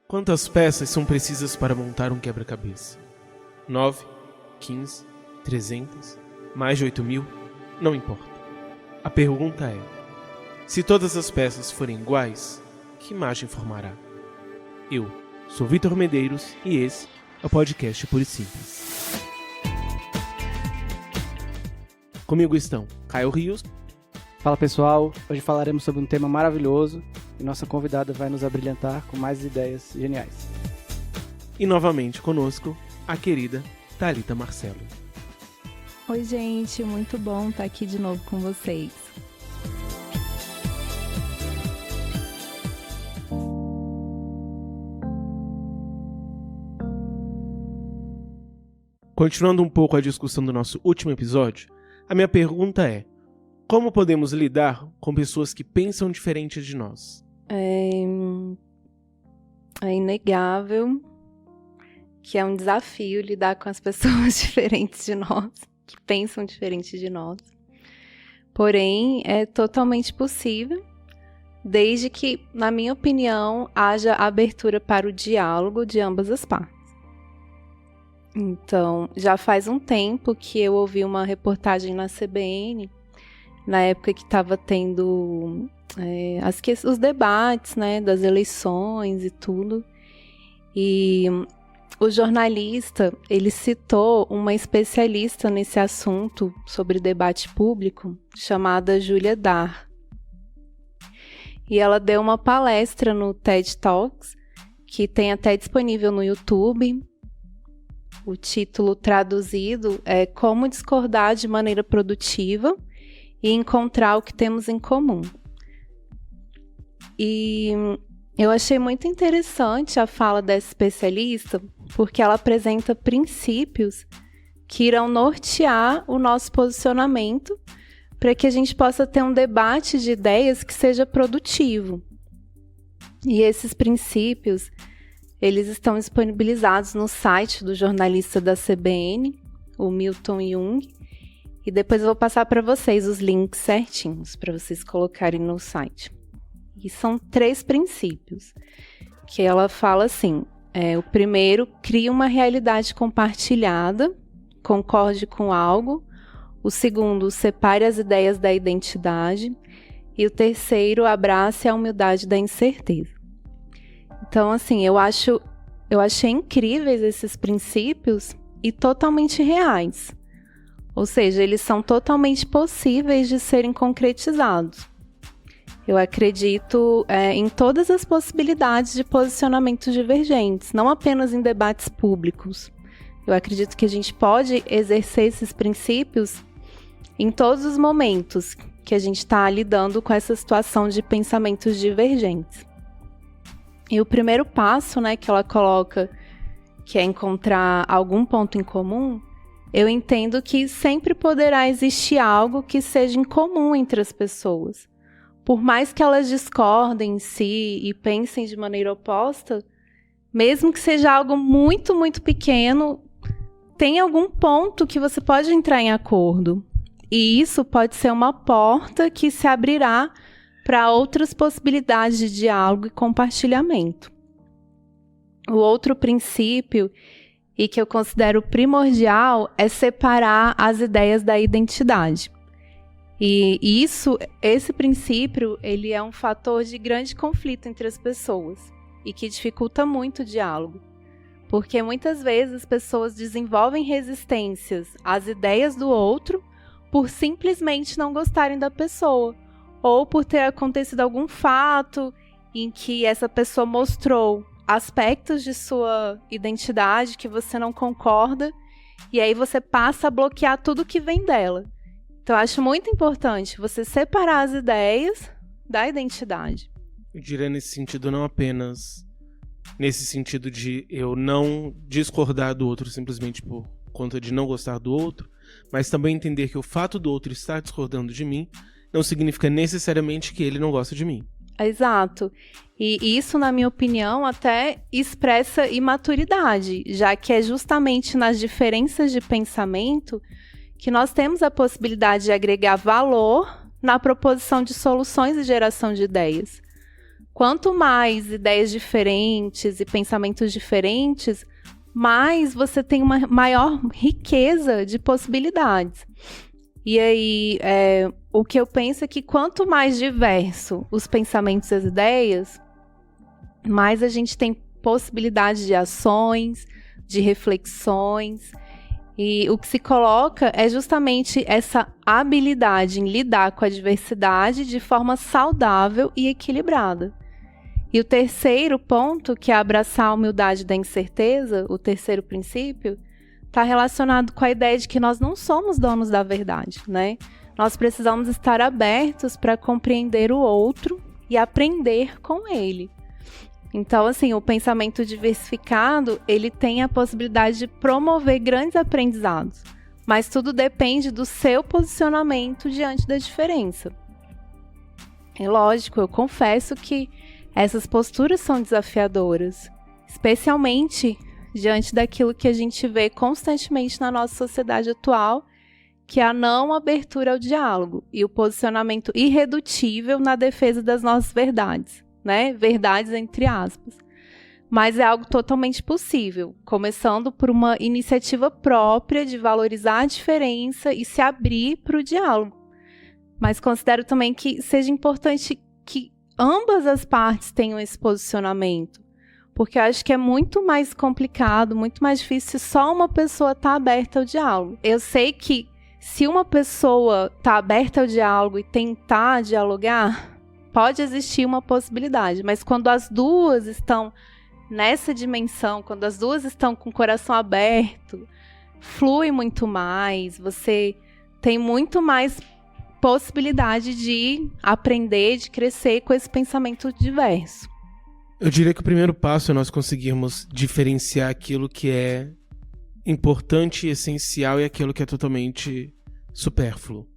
Quantas peças são precisas para montar um quebra-cabeça? 9, 15, 300, mais de 8.000? Não importa. A pergunta é: se todas as peças forem iguais, que imagem formará? Eu sou Vitor Medeiros e esse é o podcast Puro e Simples. Comigo estão Caio Rios. Fala pessoal, hoje falaremos sobre um tema maravilhoso e nossa convidada vai nos abrilhantar com mais ideias geniais. E novamente conosco, a querida Thalita Marcelo. Oi gente, muito bom estar aqui de novo com vocês. Continuando um pouco a discussão do nosso último episódio, a minha pergunta é: como podemos lidar com pessoas que pensam diferente de nós? É inegável que é um desafio lidar com as pessoas diferentes de nós, que pensam diferente de nós. Porém, é totalmente possível, desde que, na minha opinião, haja abertura para o diálogo de ambas as partes. Então, já faz um tempo que eu ouvi uma reportagem na CBN, na época que estava tendo os debates, né, das eleições e tudo. E o jornalista, ele citou uma especialista nesse assunto sobre debate público, chamada Julia Dar. E ela deu uma palestra no TED Talks, que tem até disponível no YouTube. O título traduzido é Como Discordar de Maneira Produtiva e Encontrar o que Temos em Comum. E eu achei muito interessante a fala dessa especialista, porque ela apresenta princípios que irão nortear o nosso posicionamento para que a gente possa ter um debate de ideias que seja produtivo. E esses princípios, eles estão disponibilizados no site do jornalista da CBN, o Milton Jung, e depois eu vou passar para vocês os links certinhos para vocês colocarem no site. E são 3 princípios, que ela fala assim: o primeiro, cria uma realidade compartilhada, concorde com algo. O segundo, separe as ideias da identidade. E o terceiro, abrace a humildade da incerteza. Então, assim, eu achei incríveis esses princípios e totalmente reais. Ou seja, eles são totalmente possíveis de serem concretizados. Eu acredito em todas as possibilidades de posicionamentos divergentes, não apenas em debates públicos. Eu acredito que a gente pode exercer esses princípios em todos os momentos que a gente está lidando com essa situação de pensamentos divergentes. E o primeiro passo, né, que ela coloca, que é encontrar algum ponto em comum, eu entendo que sempre poderá existir algo que seja em comum entre as pessoas. Por mais que elas discordem em si e pensem de maneira oposta, mesmo que seja algo muito, muito pequeno, tem algum ponto que você pode entrar em acordo. E isso pode ser uma porta que se abrirá para outras possibilidades de diálogo e compartilhamento. O outro princípio, e que eu considero primordial, é separar as ideias da identidade. E esse princípio, ele é um fator de grande conflito entre as pessoas e que dificulta muito o diálogo. Porque muitas vezes as pessoas desenvolvem resistências às ideias do outro por simplesmente não gostarem da pessoa, ou por ter acontecido algum fato em que essa pessoa mostrou aspectos de sua identidade que você não concorda, e aí você passa a bloquear tudo que vem dela. Então, eu acho muito importante você separar as ideias da identidade. Eu diria nesse sentido, não apenas nesse sentido de eu não discordar do outro simplesmente por conta de não gostar do outro, mas também entender que o fato do outro estar discordando de mim não significa necessariamente que ele não gosta de mim. Exato. E isso, na minha opinião, até expressa imaturidade, já que é justamente nas diferenças de pensamento que nós temos a possibilidade de agregar valor na proposição de soluções e geração de ideias. quanto mais ideias diferentes e pensamentos diferentes, mais você tem uma maior riqueza de possibilidades. E aí, o que eu penso é que quanto mais diverso os pensamentos e as ideias, mais a gente tem possibilidade de ações, de reflexões. E o que se coloca é justamente essa habilidade em lidar com a diversidade de forma saudável e equilibrada. E o terceiro ponto, que é abraçar a humildade da incerteza, o terceiro princípio, está relacionado com a ideia de que nós não somos donos da verdade, né? Nós precisamos estar abertos para compreender o outro e aprender com ele. Então, assim, o pensamento diversificado, ele tem a possibilidade de promover grandes aprendizados, mas tudo depende do seu posicionamento diante da diferença. É lógico, eu confesso que essas posturas são desafiadoras, especialmente diante daquilo que a gente vê constantemente na nossa sociedade atual, que é a não abertura ao diálogo e o posicionamento irredutível na defesa das nossas verdades. Né? Verdades entre aspas. Mas é algo totalmente possível, começando por uma iniciativa própria de valorizar a diferença e se abrir para o diálogo. Mas considero também que seja importante que ambas as partes tenham esse posicionamento, porque eu acho que é muito mais complicado, muito mais difícil se só uma pessoa está aberta ao diálogo. Eu sei que se uma pessoa está aberta ao diálogo e tentar dialogar, pode existir uma possibilidade, mas quando as duas estão nessa dimensão, quando as duas estão com o coração aberto, flui muito mais, você tem muito mais possibilidade de aprender, de crescer com esse pensamento diverso. Eu diria que o primeiro passo é nós conseguirmos diferenciar aquilo que é importante e essencial e aquilo que é totalmente supérfluo.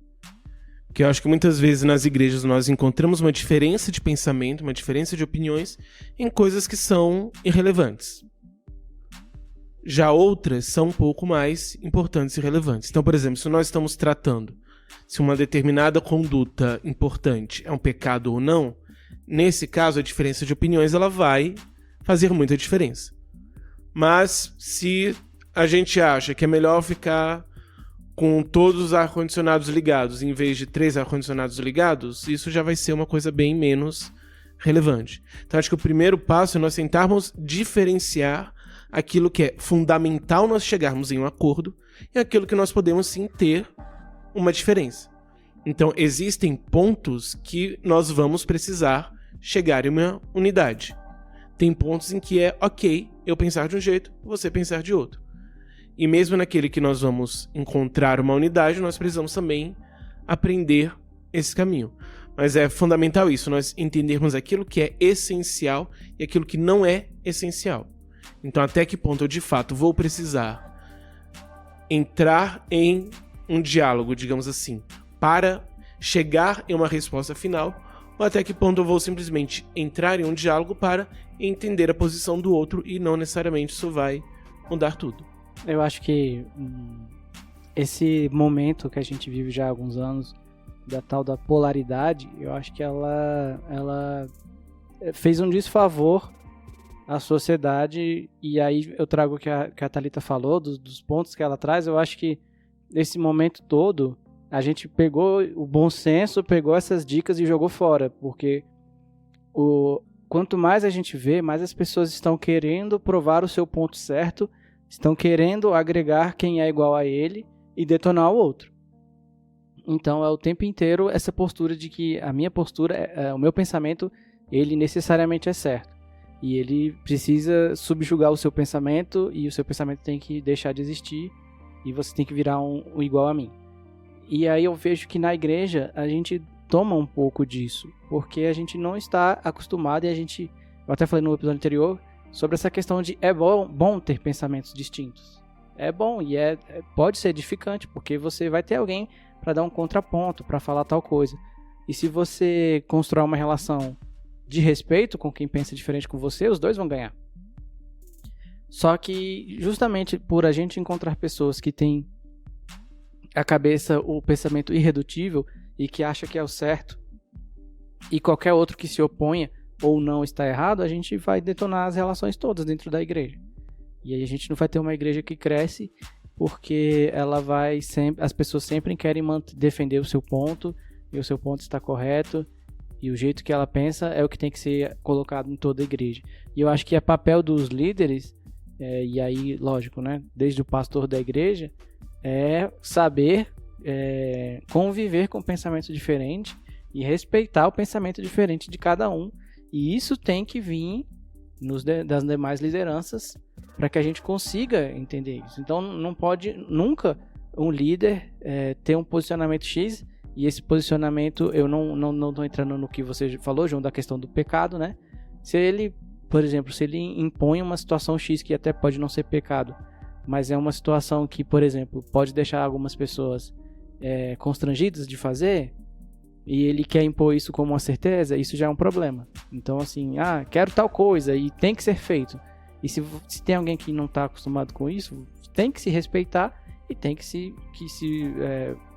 Porque eu acho que muitas vezes nas igrejas nós encontramos uma diferença de pensamento, uma diferença de opiniões em coisas que são irrelevantes. Já outras são um pouco mais importantes e relevantes. Então, por exemplo, se nós estamos tratando se uma determinada conduta importante é um pecado ou não, nesse caso a diferença de opiniões ela vai fazer muita diferença. Mas se a gente acha que é melhor ficar com todos os ar-condicionados ligados em vez de 3 ar-condicionados ligados, isso já vai ser uma coisa bem menos relevante. Então acho que o primeiro passo é nós tentarmos diferenciar aquilo que é fundamental nós chegarmos em um acordo e aquilo que nós podemos sim ter uma diferença. Então existem pontos que nós vamos precisar chegar em uma unidade. Tem pontos em que é ok eu pensar de um jeito, você pensar de outro. E mesmo naquele que nós vamos encontrar uma unidade, nós precisamos também aprender esse caminho. Mas é fundamental isso, nós entendermos aquilo que é essencial e aquilo que não é essencial. Então, até que ponto eu, de fato, vou precisar entrar em um diálogo, digamos assim, para chegar em uma resposta final, ou até que ponto eu vou simplesmente entrar em um diálogo para entender a posição do outro e não necessariamente isso vai mudar tudo. Eu acho que esse momento que a gente vive já há alguns anos, da tal da polaridade, eu acho que ela fez um desfavor à sociedade, e aí eu trago o que a Thalita falou, dos pontos que ela traz. Eu acho que nesse momento todo, a gente pegou o bom senso, pegou essas dicas e jogou fora, porque quanto mais a gente vê, mais as pessoas estão querendo provar o seu ponto certo, estão querendo agregar quem é igual a ele e detonar o outro. Então é o tempo inteiro essa postura de que a minha postura, o meu pensamento, ele necessariamente é certo. E ele precisa subjugar o seu pensamento, e o seu pensamento tem que deixar de existir, e você tem que virar um igual a mim. E aí eu vejo que na igreja a gente toma um pouco disso, porque a gente não está acostumado, e eu até falei no episódio anterior, sobre essa questão de é bom ter pensamentos distintos. É bom e pode ser edificante, porque você vai ter alguém para dar um contraponto, para falar tal coisa. E se você construir uma relação de respeito com quem pensa diferente com você, os dois vão ganhar. Só que justamente por a gente encontrar pessoas que têm a cabeça, o pensamento irredutível e que acha que é o certo, e qualquer outro que se oponha ou não está errado, a gente vai detonar as relações todas dentro da igreja. E aí a gente não vai ter uma igreja que cresce porque ela vai sempre, as pessoas sempre querem defender o seu ponto, e o seu ponto está correto, e o jeito que ela pensa é o que tem que ser colocado em toda a igreja. E eu acho que é papel dos líderes, e aí, lógico, né, desde o pastor da igreja, é saber conviver com o pensamento diferente e respeitar o pensamento diferente de cada um. E isso tem que vir das demais lideranças para que a gente consiga entender isso. Então não pode nunca um líder ter um posicionamento X, e esse posicionamento, eu não estou entrando no que você falou, João, da questão do pecado, né? Se ele, por exemplo, se ele impõe uma situação X que até pode não ser pecado, mas é uma situação que, por exemplo, pode deixar algumas pessoas constrangidas de fazer, e ele quer impor isso como uma certeza, isso já é um problema. Então, assim, quero tal coisa e tem que ser feito. E se tem alguém que não está acostumado com isso, tem que se respeitar e tem que se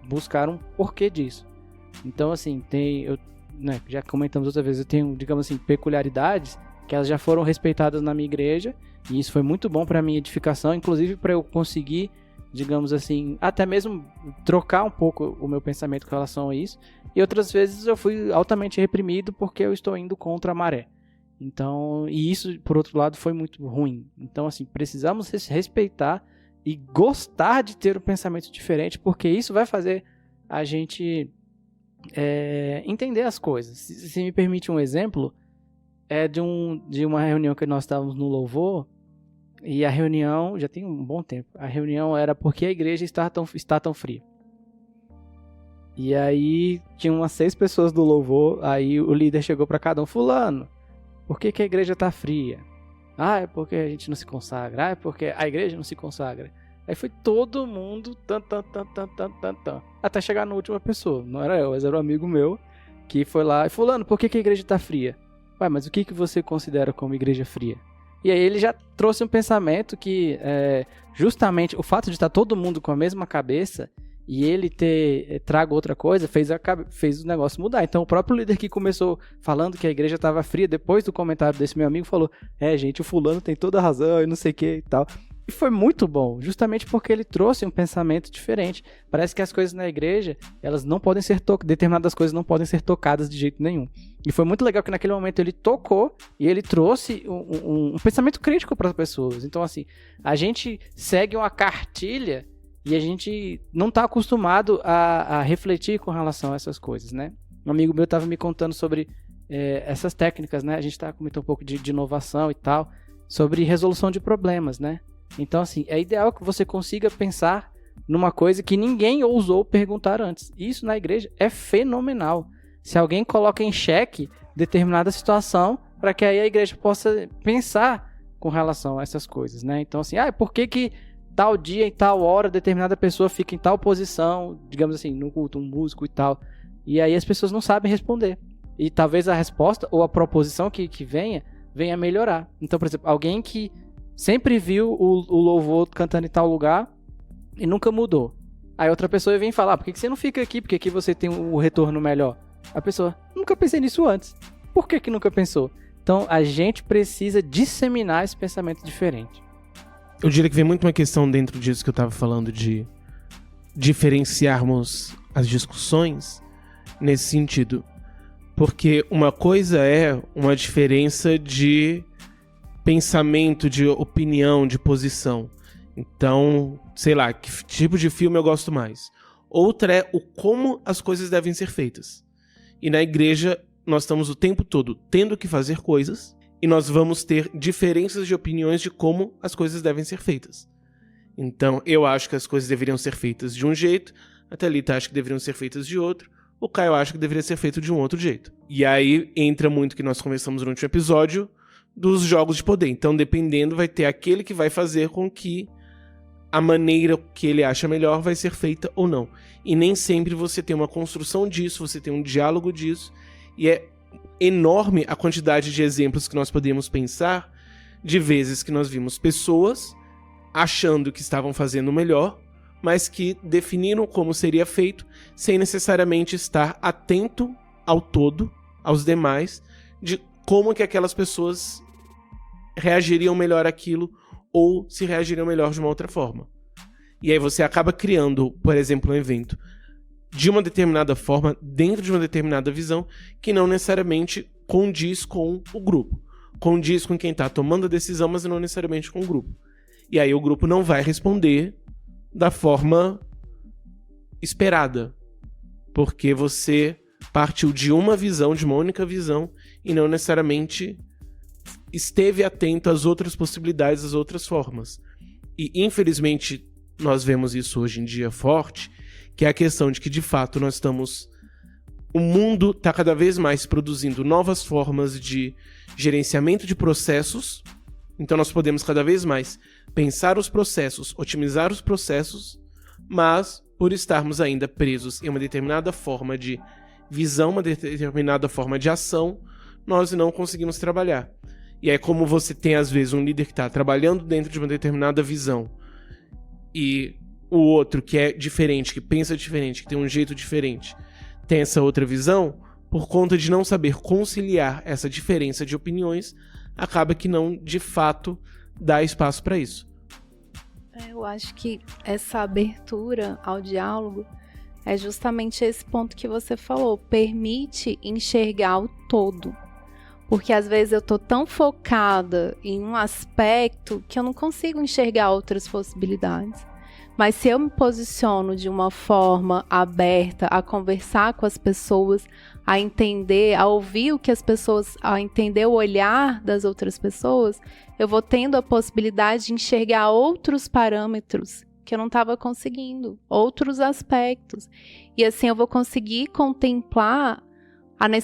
buscar um porquê disso. Então, assim, já comentamos outra vez, eu tenho, digamos assim, peculiaridades que elas já foram respeitadas na minha igreja, e isso foi muito bom para a minha edificação, inclusive para eu conseguir, digamos assim, até mesmo trocar um pouco o meu pensamento com relação a isso. E outras vezes eu fui altamente reprimido porque eu estou indo contra a maré. Então, e isso, por outro lado, foi muito ruim. Então, assim, precisamos respeitar e gostar de ter um pensamento diferente, porque isso vai fazer a gente entender as coisas. Se me permite um exemplo, de uma reunião que nós estávamos no louvor, e a reunião, já tem um bom tempo, a reunião era porque a igreja está tão fria. E aí tinha umas 6 pessoas do louvor, aí o líder chegou para cada um: fulano, por que a igreja está fria? É porque a gente não se consagra. É porque a igreja não se consagra. Aí foi todo mundo até chegar na última pessoa. Não era eu, mas era um amigo meu que foi lá e: fulano, por que a igreja está fria? Mas o que você considera como igreja fria? E aí ele já trouxe um pensamento que justamente o fato de estar todo mundo com a mesma cabeça e ele ter trago outra coisa fez o negócio mudar. Então o próprio líder que começou falando que a igreja estava fria, depois do comentário desse meu amigo, falou: gente, o fulano tem toda a razão e não sei o que e tal. E foi muito bom, justamente porque ele trouxe um pensamento diferente. Parece que as coisas na igreja, elas não podem ser determinadas coisas não podem ser tocadas de jeito nenhum. E foi muito legal que naquele momento ele tocou e ele trouxe um pensamento crítico para as pessoas. Então, assim, a gente segue uma cartilha e a gente não está acostumado a refletir com relação a essas coisas, né? Um amigo meu estava me contando sobre essas técnicas, né? A gente está comentando um pouco de inovação e tal, sobre resolução de problemas, né? Então, assim, é ideal que você consiga pensar numa coisa que ninguém ousou perguntar antes. Isso na igreja é fenomenal. Se alguém coloca em xeque determinada situação, para que aí a igreja possa pensar com relação a essas coisas, né? Então, assim, por que tal dia, em tal hora, determinada pessoa fica em tal posição, digamos assim, no culto, um músico e tal. E aí as pessoas não sabem responder. E talvez a resposta ou a proposição que venha a melhorar. Então, por exemplo, alguém que sempre viu o louvor cantando em tal lugar e nunca mudou. Aí outra pessoa vem falar: por que você não fica aqui? Porque aqui você tem o retorno melhor. A pessoa: nunca pensei nisso antes. Por que nunca pensou? Então a gente precisa disseminar esse pensamento diferente. Eu diria que vem muito uma questão dentro disso que eu estava falando, de diferenciarmos as discussões nesse sentido. Porque uma coisa é uma diferença de pensamento, de opinião, de posição. Então, sei lá, que tipo de filme eu gosto mais. Outra é o como as coisas devem ser feitas. E na igreja, nós estamos o tempo todo tendo que fazer coisas, e nós vamos ter diferenças de opiniões de como as coisas devem ser feitas. Então, eu acho que as coisas deveriam ser feitas de um jeito, a Thalita acha que deveriam ser feitas de outro, o Caio acha que deveria ser feito de um outro jeito. E aí entra muito o que nós conversamos durante o episódio dos jogos de poder. Então, dependendo, vai ter aquele que vai fazer com que a maneira que ele acha melhor vai ser feita ou não. E nem sempre você tem uma construção disso, você tem um diálogo disso, e é enorme a quantidade de exemplos que nós podemos pensar de vezes que nós vimos pessoas achando que estavam fazendo melhor, mas que definiram como seria feito sem necessariamente estar atento ao todo, aos demais, de como que aquelas pessoas reagiriam melhor àquilo ou se reagiriam melhor de uma outra forma. E aí você acaba criando, por exemplo, um evento de uma determinada forma, dentro de uma determinada visão, que não necessariamente condiz com o grupo. Condiz com quem está tomando a decisão, mas não necessariamente com o grupo. E aí o grupo não vai responder da forma esperada. Porque você partiu de uma visão, de uma única visão, e não necessariamente esteve atento às outras possibilidades, às outras formas. E, infelizmente, nós vemos isso hoje em dia forte, que é a questão de que, de fato, nós estamos... O mundo está cada vez mais produzindo novas formas de gerenciamento de processos. Então, nós podemos cada vez mais pensar os processos, otimizar os processos, mas, por estarmos ainda presos em uma determinada forma de visão, uma determinada forma de ação, nós não conseguimos trabalhar. E aí, como você tem, às vezes, um líder que está trabalhando dentro de uma determinada visão e o outro que é diferente, que pensa diferente, que tem um jeito diferente, tem essa outra visão, por conta de não saber conciliar essa diferença de opiniões, acaba que não, de fato, dá espaço para isso. Eu acho que essa abertura ao diálogo é justamente esse ponto que você falou, permite enxergar o todo. Porque às vezes eu tô tão focada em um aspecto que eu não consigo enxergar outras possibilidades. Mas se eu me posiciono de uma forma aberta a conversar com as pessoas, a entender, a ouvir o que as pessoas, a entender o olhar das outras pessoas, eu vou tendo a possibilidade de enxergar outros parâmetros que eu não estava conseguindo, outros aspectos. E assim eu vou conseguir contemplar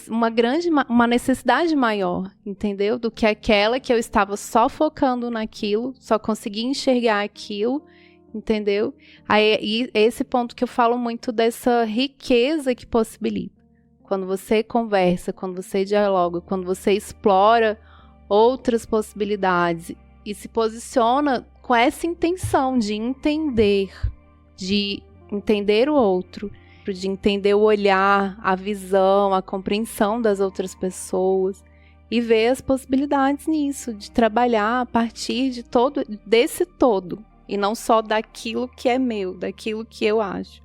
uma necessidade maior, entendeu? Do que aquela que eu estava só focando naquilo, só conseguia enxergar aquilo, entendeu? Aí esse ponto que eu falo muito dessa riqueza que possibilita. Quando você conversa, quando você dialoga, quando você explora outras possibilidades e se posiciona com essa intenção de entender o outro, de entender o olhar, a visão, a compreensão das outras pessoas e ver as possibilidades nisso, de trabalhar a partir desse todo e não só daquilo que é meu, daquilo que eu acho.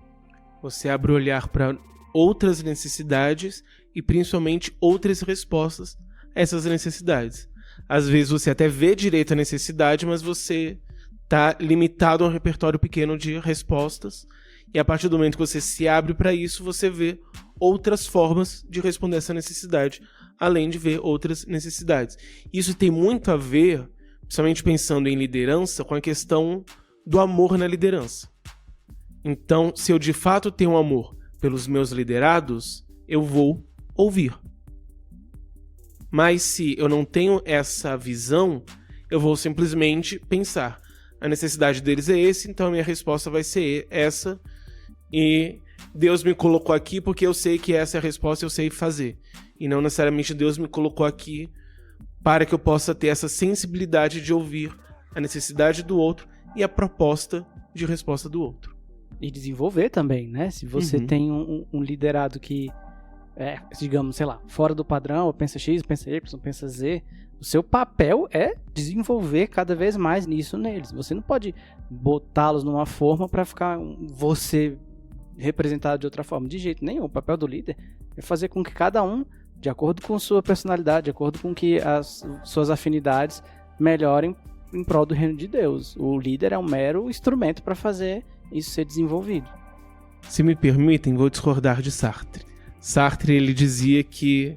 Você abre o olhar para outras necessidades e principalmente outras respostas a essas necessidades. Às vezes você até vê direito a necessidade, mas você está limitado a um repertório pequeno de respostas. E a partir do momento que você se abre para isso, você vê outras formas de responder essa necessidade, além de ver outras necessidades. Isso tem muito a ver, principalmente pensando em liderança, com a questão do amor na liderança. Então, se eu de fato tenho um amor pelos meus liderados, eu vou ouvir. Mas se eu não tenho essa visão, eu vou simplesmente pensar: a necessidade deles é esse, então a minha resposta vai ser essa, e Deus me colocou aqui porque eu sei que essa é a resposta e eu sei fazer. E não necessariamente Deus me colocou aqui para que eu possa ter essa sensibilidade de ouvir a necessidade do outro e a proposta de resposta do outro. E desenvolver também, né? Se você tem um liderado que é, digamos, sei lá, fora do padrão, ou pensa X, pensa Y, pensa Z, o seu papel é desenvolver cada vez mais nisso neles. Você não pode botá-los numa forma para ficar você representado de outra forma, de jeito nenhum. O papel do líder é fazer com que cada um, de acordo com sua personalidade, de acordo com que as suas afinidades melhorem em prol do reino de Deus. O líder é um mero instrumento para fazer isso ser desenvolvido. Se me permitem, vou discordar de Sartre. Sartre, ele dizia que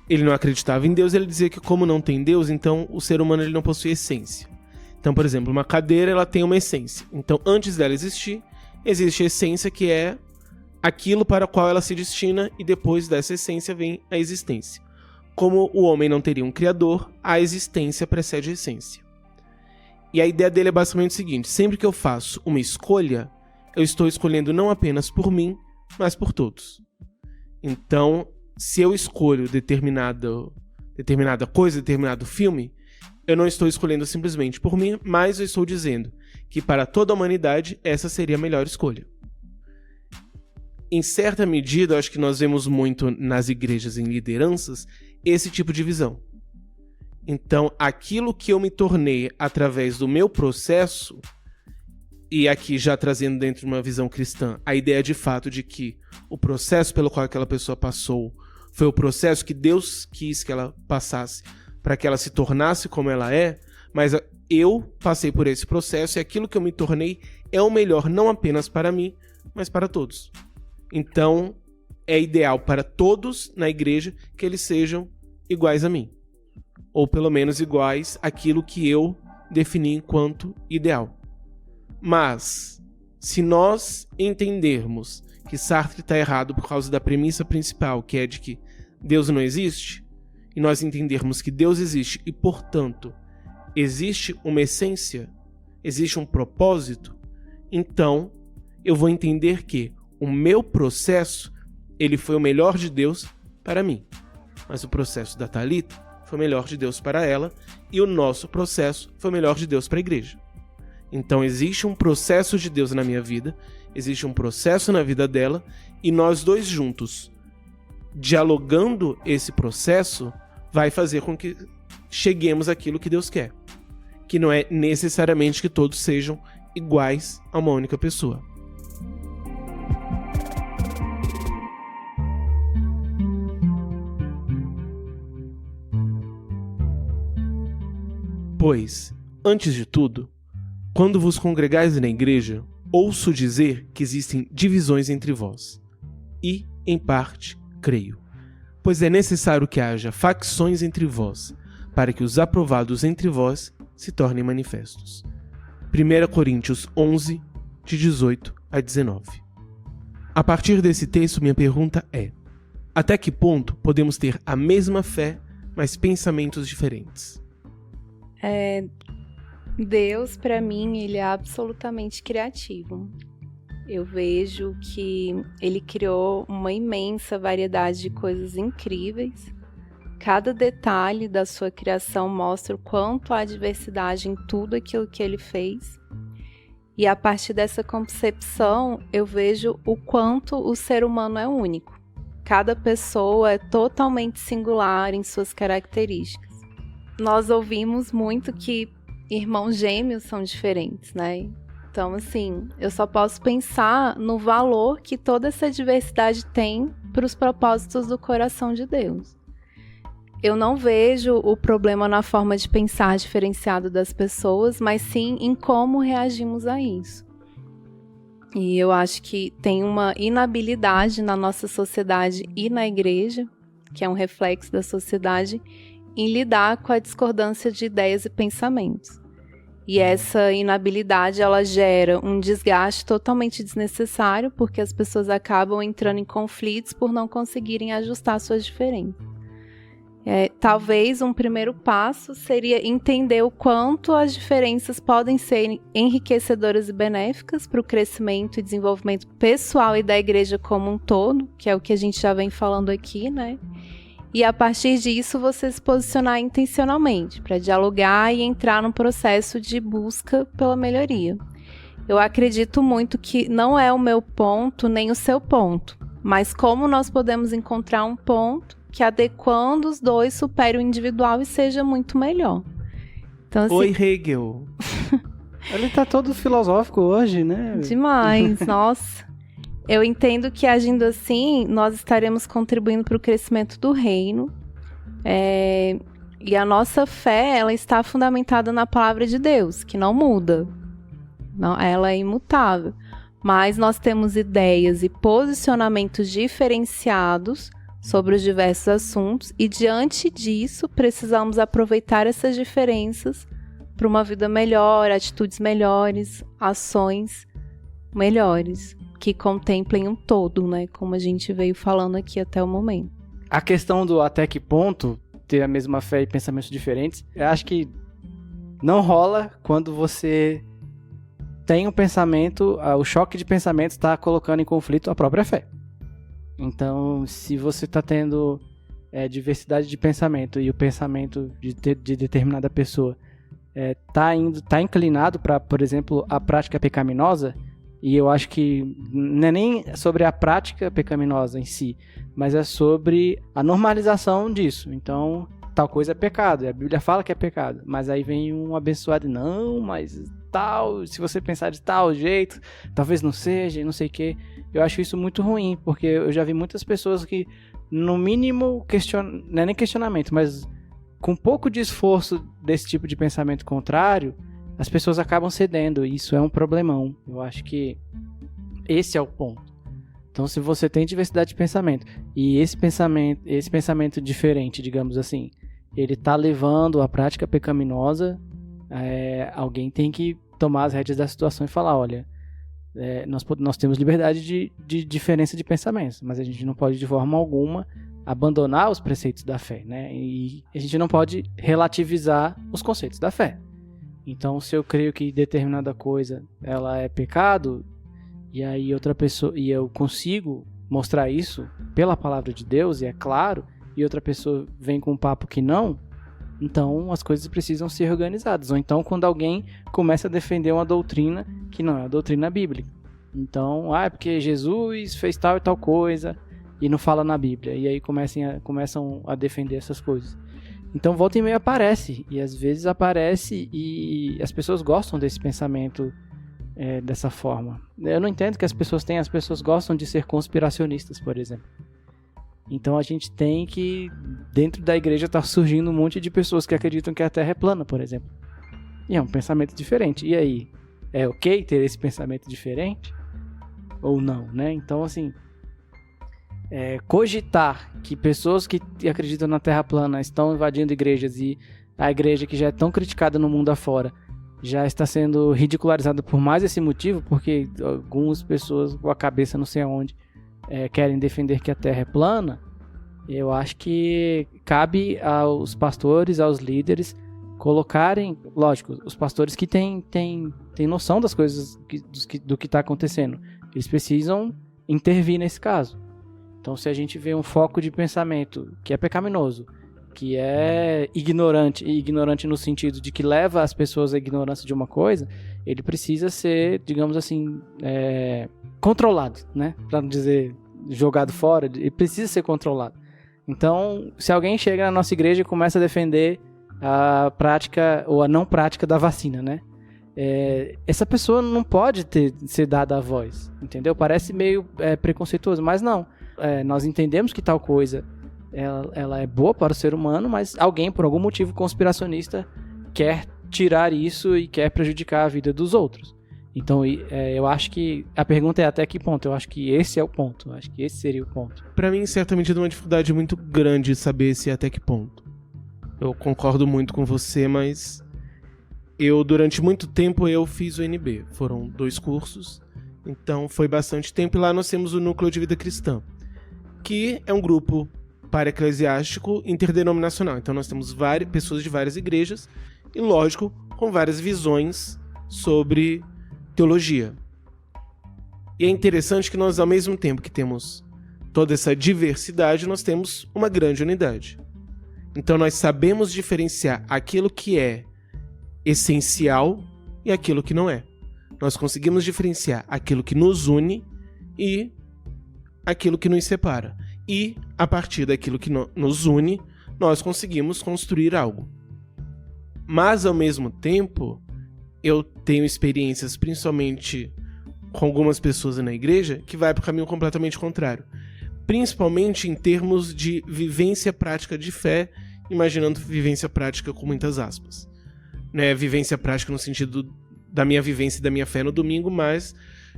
ele não acreditava em Deus, ele dizia que como não tem Deus, então o ser humano ele não possui essência. Então, por exemplo, uma cadeira ela tem uma essência. Então, antes dela existir, existe a essência que é aquilo para o qual ela se destina e depois dessa essência vem a existência. Como o homem não teria um criador, a existência precede a essência. E a ideia dele é basicamente o seguinte: sempre que eu faço uma escolha, eu estou escolhendo não apenas por mim, mas por todos. Então, se eu escolho determinada coisa, determinado filme, eu não estou escolhendo simplesmente por mim, mas eu estou dizendo que para toda a humanidade essa seria a melhor escolha. Em certa medida, eu acho que nós vemos muito nas igrejas, em lideranças, esse tipo de visão. Então, aquilo que eu me tornei através do meu processo, e aqui já trazendo dentro de uma visão cristã, a ideia de fato de que o processo pelo qual aquela pessoa passou foi o processo que Deus quis que ela passasse para que ela se tornasse como ela é, mas eu passei por esse processo e aquilo que eu me tornei é o melhor não apenas para mim, mas para todos. Então, é ideal para todos na igreja que eles sejam iguais a mim. Ou pelo menos iguais àquilo que eu defini enquanto ideal. Mas, se nós entendermos que Sartre está errado por causa da premissa principal, que é de que Deus não existe, e nós entendermos que Deus existe e, portanto, existe uma essência, existe um propósito, então eu vou entender que o meu processo, ele foi o melhor de Deus para mim. Mas o processo da Thalita foi o melhor de Deus para ela e o nosso processo foi o melhor de Deus para a igreja. Então existe um processo de Deus na minha vida, existe um processo na vida dela e nós dois juntos, dialogando esse processo, vai fazer com que cheguemos àquilo que Deus quer. Que não é necessariamente que todos sejam iguais a uma única pessoa. Pois, antes de tudo, quando vos congregais na igreja, ouço dizer que existem divisões entre vós. E, em parte, creio. Pois é necessário que haja facções entre vós, para que os aprovados entre vós se tornem manifestos. 1 Coríntios 11, de 18 a 19. A partir desse texto, minha pergunta é: até que ponto podemos ter a mesma fé, mas pensamentos diferentes? Deus, para mim, ele é absolutamente criativo. Eu vejo que ele criou uma imensa variedade de coisas incríveis. Cada detalhe da sua criação mostra o quanto há diversidade em tudo aquilo que ele fez. E a partir dessa concepção, eu vejo o quanto o ser humano é único. Cada pessoa é totalmente singular em suas características. Nós ouvimos muito que irmãos gêmeos são diferentes, né? Então, assim, eu só posso pensar no valor que toda essa diversidade tem para os propósitos do coração de Deus. Eu não vejo o problema na forma de pensar diferenciado das pessoas, mas sim em como reagimos a isso. E eu acho que tem uma inabilidade na nossa sociedade e na igreja, que é um reflexo da sociedade, em lidar com a discordância de ideias e pensamentos. E essa inabilidade, ela gera um desgaste totalmente desnecessário, porque as pessoas acabam entrando em conflitos por não conseguirem ajustar suas diferenças. Talvez um primeiro passo seria entender o quanto as diferenças podem ser enriquecedoras e benéficas para o crescimento e desenvolvimento pessoal e da igreja como um todo, que é o que a gente já vem falando aqui, né? E a partir disso você se posicionar intencionalmente para dialogar e entrar num processo de busca pela melhoria. Eu acredito muito que não é o meu ponto nem o seu ponto, mas como nós podemos encontrar um ponto que, adequando os dois, supere o individual e seja muito melhor. Então, assim... Oi, Hegel! Ele tá todo filosófico hoje, né? Demais, nossa! Eu entendo que, agindo assim, nós estaremos contribuindo para o crescimento do reino. E a nossa fé, ela está fundamentada na palavra de Deus, que não muda. Não, ela é imutável. Mas nós temos ideias e posicionamentos diferenciados sobre os diversos assuntos. E, diante disso, precisamos aproveitar essas diferenças para uma vida melhor, atitudes melhores, ações melhores, que contemplem um todo, né? Como a gente veio falando aqui até o momento. A questão do até que ponto ter a mesma fé e pensamentos diferentes, eu acho que não rola quando você tem um pensamento, o choque de pensamento está colocando em conflito a própria fé. Então, se você está tendo diversidade de pensamento e o pensamento de determinada pessoa está inclinado para, por exemplo, a prática pecaminosa, E eu acho que não é nem sobre a prática pecaminosa em si, mas é sobre a normalização disso. Então, tal coisa é pecado, e a Bíblia fala que é pecado, mas aí vem um abençoado, não, mas tal, se você pensar de tal jeito, talvez não seja, não sei o quê. Eu acho isso muito ruim, porque eu já vi muitas pessoas que, no mínimo, não é nem questionamento, mas com um pouco de esforço desse tipo de pensamento contrário, as pessoas acabam cedendo, e isso é um problemão. Eu acho que esse é o ponto. Então, se você tem diversidade de pensamento, e esse pensamento diferente, digamos assim, ele está levando à prática pecaminosa, alguém tem que tomar as rédeas da situação e falar, olha, nós temos liberdade de diferença de pensamentos, mas a gente não pode de forma alguma abandonar os preceitos da fé, né? E a gente não pode relativizar os conceitos da fé. Então, se eu creio que determinada coisa ela é pecado, e aí outra pessoa, e eu consigo mostrar isso pela palavra de Deus, e é claro, e outra pessoa vem com um papo que não, então as coisas precisam ser organizadas. Ou então quando alguém começa a defender uma doutrina que não é a doutrina bíblica. Então, é porque Jesus fez tal e tal coisa e não fala na Bíblia. E aí começam a defender essas coisas. Então volta e meia aparece, e às vezes aparece e as pessoas gostam desse pensamento dessa forma. Eu não entendo que as pessoas gostam de ser conspiracionistas, por exemplo. Então a gente tem que, dentro da igreja tá surgindo um monte de pessoas que acreditam que a Terra é plana, por exemplo. E é um pensamento diferente. E aí, é ok ter esse pensamento diferente? Ou não, né? Então assim, cogitar que pessoas que acreditam na Terra plana estão invadindo igrejas e a igreja que já é tão criticada no mundo afora já está sendo ridicularizada por mais esse motivo, porque algumas pessoas com a cabeça não sei aonde querem defender que a Terra é plana. Eu acho que cabe aos pastores, aos líderes colocarem, lógico, os pastores que têm noção das coisas, do que está acontecendo, eles precisam intervir nesse caso. Então, se a gente vê um foco de pensamento que é pecaminoso, que é ignorante no sentido de que leva as pessoas à ignorância de uma coisa, ele precisa ser, digamos assim, controlado, né? Para não dizer jogado fora, ele precisa ser controlado. Então, se alguém chega na nossa igreja e começa a defender a prática ou a não prática da vacina, né? Essa pessoa não pode ser dada a voz, entendeu? Parece meio preconceituoso, mas não. Nós entendemos que tal coisa ela é boa para o ser humano, mas alguém, por algum motivo conspiracionista, quer tirar isso e quer prejudicar a vida dos outros. Então, eu acho que a pergunta é até que ponto. Eu acho que esse é o ponto. Eu acho que esse seria o ponto. Pra mim, certamente, é uma dificuldade muito grande saber se até que ponto. Eu concordo muito com você, mas durante muito tempo, eu fiz o NB. Foram 2 cursos, então foi bastante tempo. E lá nós temos o Núcleo de Vida Cristã, que é um grupo para-eclesiástico interdenominacional. Então nós temos pessoas de várias igrejas e, lógico, com várias visões sobre teologia. E é interessante que nós, ao mesmo tempo que temos toda essa diversidade, nós temos uma grande unidade. Então nós sabemos diferenciar aquilo que é essencial e aquilo que não é. Nós conseguimos diferenciar aquilo que nos une e aquilo que nos separa. E, a partir daquilo que nos une, nós conseguimos construir algo. Mas, ao mesmo tempo, eu tenho experiências, principalmente com algumas pessoas na igreja, que vai para o caminho completamente contrário. Principalmente em termos de vivência prática de fé, imaginando vivência prática com muitas aspas. Vivência prática no sentido da minha vivência e da minha fé no domingo, mas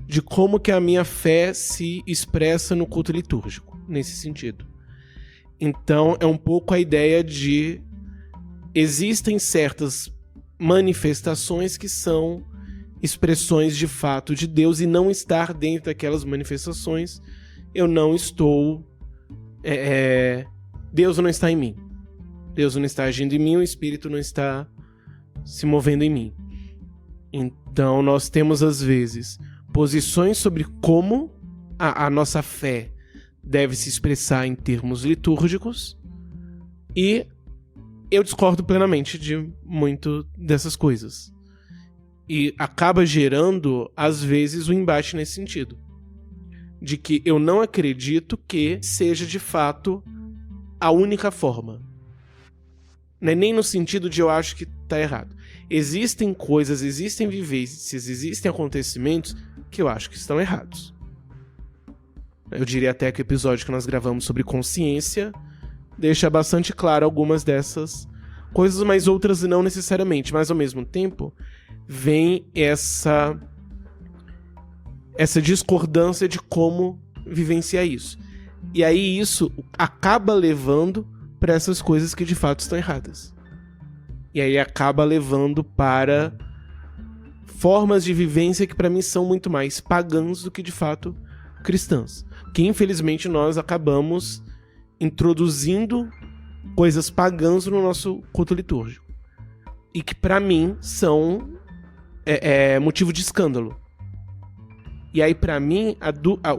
de como que a minha fé se expressa no culto litúrgico, nesse sentido. Então, é um pouco a ideia de existem certas manifestações que são expressões de fato de Deus, e não estar dentro daquelas manifestações, eu não estou... Deus não está em mim. Deus não está agindo em mim, o Espírito não está se movendo em mim. Então, nós temos, às vezes, posições sobre como a nossa fé deve se expressar em termos litúrgicos, e eu discordo plenamente de muito dessas coisas. E acaba gerando, às vezes, um embate nesse sentido. De que eu não acredito que seja, de fato, a única forma. Não é nem no sentido de eu acho que tá errado. Existem coisas, existem vivências, existem acontecimentos que eu acho que estão errados. Eu diria até que o episódio que nós gravamos sobre consciência deixa bastante claro algumas dessas coisas, mas outras não necessariamente. Mas, ao mesmo tempo, vem essa discordância de como vivenciar isso. E aí isso acaba levando para essas coisas que de fato estão erradas. E aí acaba levando para formas de vivência que para mim são muito mais pagãs do que de fato cristãs. Que infelizmente nós acabamos introduzindo coisas pagãs no nosso culto litúrgico. E que para mim são motivo de escândalo. E aí para mim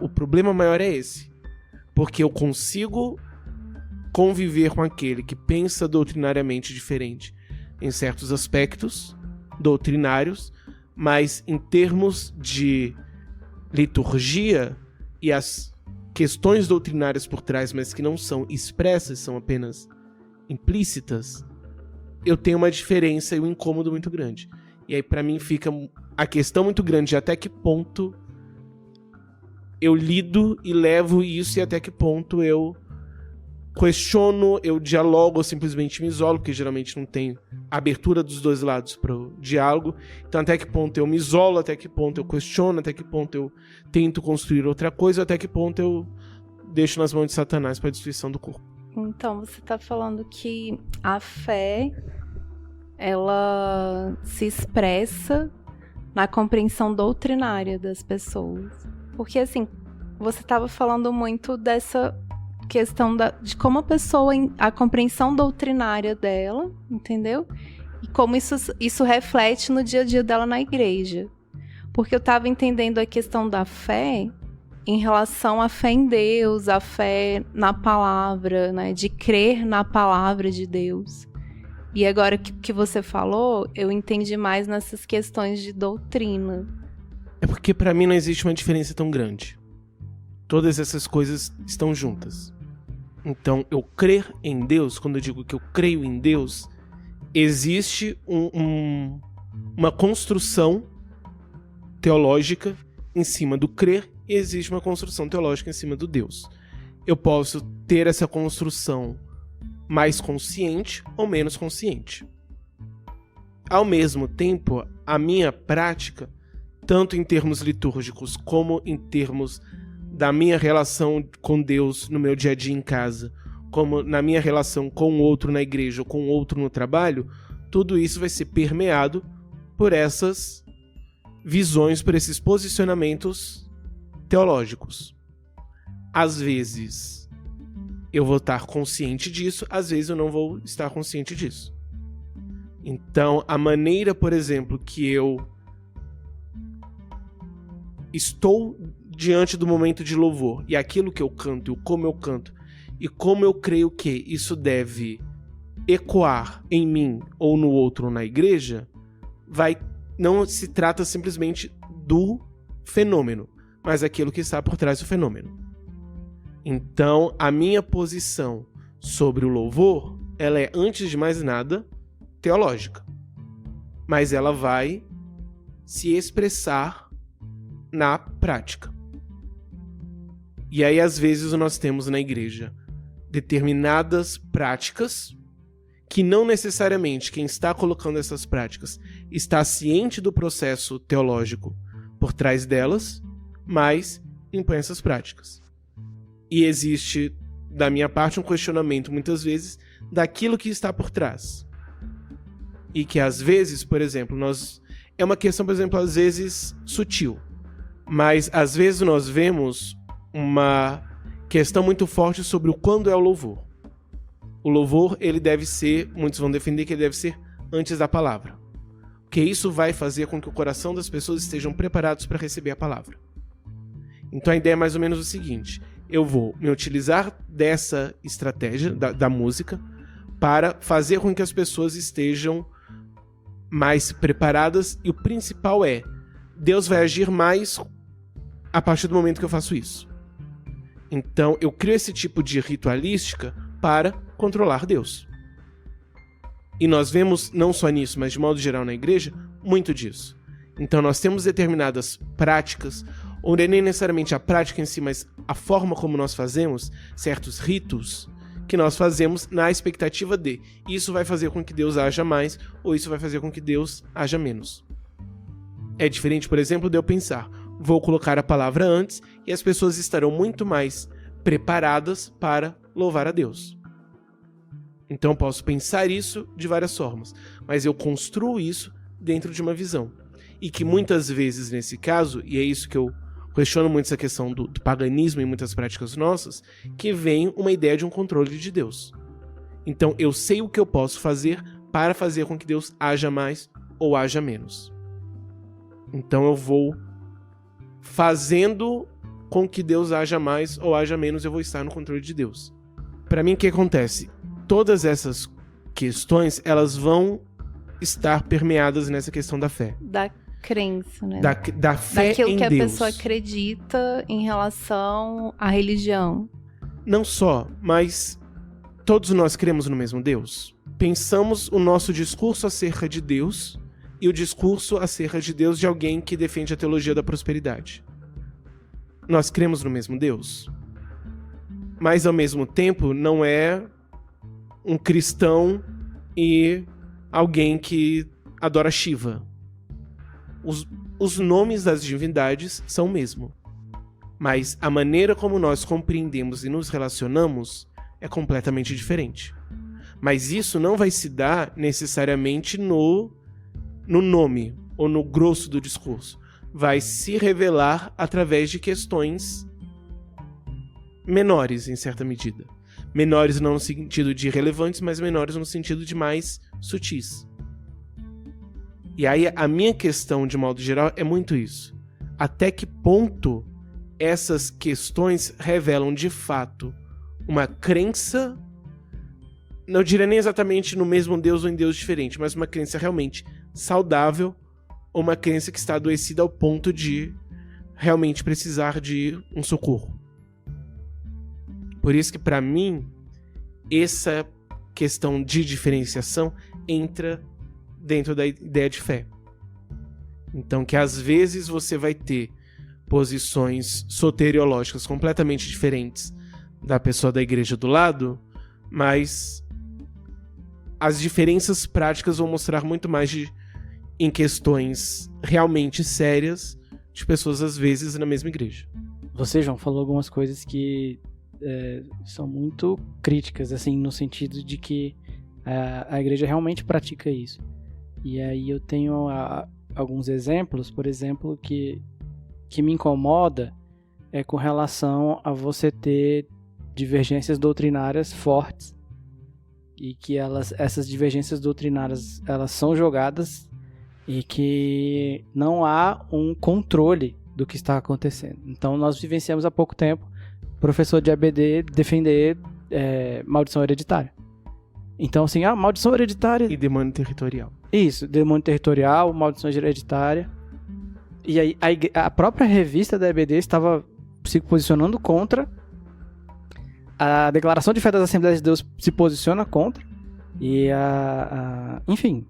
o problema maior é esse. Porque eu consigo conviver com aquele que pensa doutrinariamente diferente em certos aspectos doutrinários, mas em termos de liturgia e as questões doutrinárias por trás, mas que não são expressas, são apenas implícitas, eu tenho uma diferença e um incômodo muito grande. E aí pra mim fica a questão muito grande de até que ponto eu lido e levo isso e até que ponto eu questiono, eu dialogo ou simplesmente me isolo, porque geralmente não tem abertura dos dois lados para o diálogo. Então até que ponto eu me isolo, até que ponto eu questiono, até que ponto eu tento construir outra coisa, até que ponto eu deixo nas mãos de Satanás para a destruição do corpo. Então você está falando que a fé ela se expressa na compreensão doutrinária das pessoas. Porque assim, você estava falando muito dessa questão de como a compreensão doutrinária dela, entendeu? E como isso reflete no dia a dia dela na igreja. Porque eu estava entendendo a questão da fé em relação à fé em Deus, a fé na palavra, né? De crer na palavra de Deus. E agora que você falou, eu entendi mais nessas questões de doutrina. É porque para mim não existe uma diferença tão grande. Todas essas coisas estão juntas. Então, eu crer em Deus, quando eu digo que eu creio em Deus, existe uma construção teológica em cima do crer e existe uma construção teológica em cima do Deus. Eu posso ter essa construção mais consciente ou menos consciente. Ao mesmo tempo, a minha prática, tanto em termos litúrgicos como em termos da minha relação com Deus no meu dia a dia em casa, como na minha relação com o outro na igreja ou com o outro no trabalho, tudo isso vai ser permeado por essas visões, por esses posicionamentos teológicos. Às vezes eu vou estar consciente disso, às vezes eu não vou estar consciente disso. Então, a maneira, por exemplo, que eu estou diante do momento de louvor, e aquilo que eu canto, como eu canto, e como eu creio que isso deve ecoar em mim, ou no outro, ou na igreja, não se trata simplesmente do fenômeno, mas aquilo que está por trás do fenômeno. Então, a minha posição sobre o louvor, ela é, antes de mais nada, teológica. Mas ela vai se expressar na prática. E aí, às vezes, nós temos na igreja determinadas práticas que não necessariamente quem está colocando essas práticas está ciente do processo teológico por trás delas, mas impõe essas práticas. E existe, da minha parte, um questionamento, muitas vezes, daquilo que está por trás. E que, às vezes, por exemplo, é uma questão, por exemplo, às vezes sutil. Mas, às vezes, nós vemos uma questão muito forte sobre o quando é o louvor. O louvor, ele deve ser, muitos vão defender que ele deve ser antes da palavra. Porque isso vai fazer com que o coração das pessoas estejam preparados para receber a palavra. Então a ideia é mais ou menos o seguinte: eu vou me utilizar dessa estratégia da música para fazer com que as pessoas estejam mais preparadas, e o principal é: Deus vai agir mais a partir do momento que eu faço isso. Então, eu crio esse tipo de ritualística para controlar Deus. E nós vemos, não só nisso, mas de modo geral na igreja, muito disso. Então, nós temos determinadas práticas, ou nem necessariamente a prática em si, mas a forma como nós fazemos certos ritos que nós fazemos na expectativa de isso vai fazer com que Deus haja mais, ou isso vai fazer com que Deus haja menos. É diferente, por exemplo, de eu pensar: vou colocar a palavra antes e as pessoas estarão muito mais preparadas para louvar a Deus. Então eu posso pensar isso de várias formas, mas eu construo isso dentro de uma visão. E que muitas vezes, nesse caso, e é isso que eu questiono muito essa questão do paganismo em muitas práticas nossas, que vem uma ideia de um controle de Deus. Então eu sei o que eu posso fazer para fazer com que Deus haja mais ou haja menos. Então eu vou fazendo com que Deus haja mais ou haja menos, eu vou estar no controle de Deus. Para mim, o que acontece? Todas essas questões, elas vão estar permeadas nessa questão da fé. Da crença, né? Da fé daquilo em que a Deus. pessoa acredita em relação à religião. Não só, mas todos nós cremos no mesmo Deus. Pensamos o nosso discurso acerca de Deus e o discurso acerca de Deus de alguém que defende a teologia da prosperidade. Nós cremos no mesmo Deus, mas ao mesmo tempo não é um cristão e alguém que adora Shiva. Os nomes das divindades são o mesmo, mas a maneira como nós compreendemos e nos relacionamos é completamente diferente. Mas isso não vai se dar necessariamente no nome ou no grosso do discurso. Vai se revelar através de questões menores, em certa medida. Menores não no sentido de relevantes, mas menores no sentido de mais sutis. E aí a minha questão, de modo geral, é muito isso. Até que ponto essas questões revelam, de fato, uma crença, não diria nem exatamente no mesmo Deus ou em Deus diferente, mas uma crença realmente saudável, ou uma crença que está adoecida ao ponto de realmente precisar de um socorro. Por isso que, para mim, essa questão de diferenciação entra dentro da ideia de fé. Então, que às vezes você vai ter posições soteriológicas completamente diferentes da pessoa da igreja do lado, mas as diferenças práticas vão mostrar muito mais em questões realmente sérias de pessoas, às vezes, na mesma igreja. Você, João, falou algumas coisas que são muito críticas, assim, no sentido de que a igreja realmente pratica isso. E aí eu tenho alguns exemplos, por exemplo, que me incomoda é com relação a você ter divergências doutrinárias fortes e que essas divergências doutrinárias elas são jogadas e que não há um controle do que está acontecendo. Então nós vivenciamos há pouco tempo professor de ABD defender maldição hereditária. Então assim, maldição hereditária... E demônio territorial. Isso, demônio territorial, maldição hereditária. E aí a própria revista da EBD estava se posicionando contra. A Declaração de Fé das Assembleias de Deus se posiciona contra. E enfim,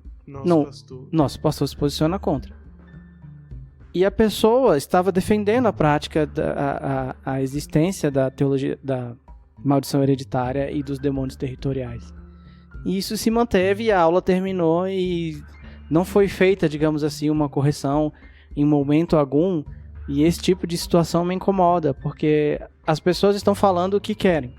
nosso pastor se posiciona contra. E a pessoa estava defendendo a prática, a existência da teologia da maldição hereditária e dos demônios territoriais. E isso se manteve e a aula terminou e não foi feita, digamos assim, uma correção em momento algum. E esse tipo de situação me incomoda, porque as pessoas estão falando o que querem.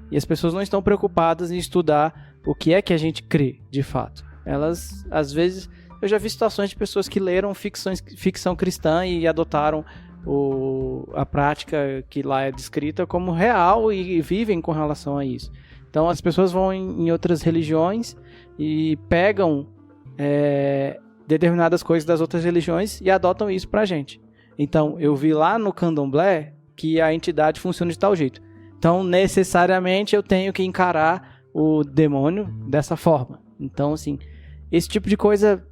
E as pessoas não estão preocupadas em estudar o que é que a gente crê, de fato. Elas, às vezes, eu já vi situações de pessoas que leram ficção cristã e adotaram a prática que lá é descrita como real e vivem com relação a isso. Então as pessoas vão em outras religiões e pegam determinadas coisas das outras religiões e adotam isso pra gente. Então eu vi lá no candomblé que a entidade funciona de tal jeito. Então necessariamente eu tenho que encarar o demônio dessa forma. Então assim, esse tipo de coisa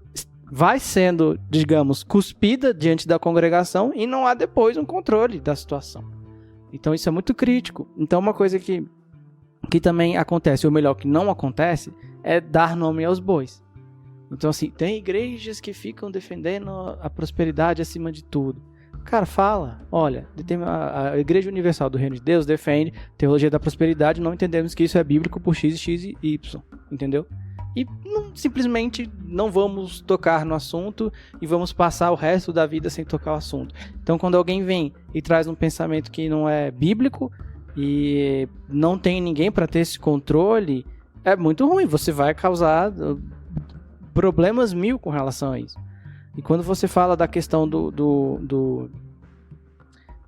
vai sendo, digamos, cuspida diante da congregação e não há depois um controle da situação. Então isso é muito crítico. Então uma coisa que também acontece, ou melhor, que não acontece, é dar nome aos bois. Então assim, tem igrejas que ficam defendendo a prosperidade acima de tudo. Cara, fala, olha, a Igreja Universal do Reino de Deus defende teologia da prosperidade, não entendemos que isso é bíblico por X, X e Y, entendeu? E simplesmente não vamos tocar no assunto e vamos passar o resto da vida sem tocar o assunto. Então, quando alguém vem e traz um pensamento que não é bíblico e não tem ninguém para ter esse controle, é muito ruim. Você vai causar problemas mil com relação a isso. E quando você fala da questão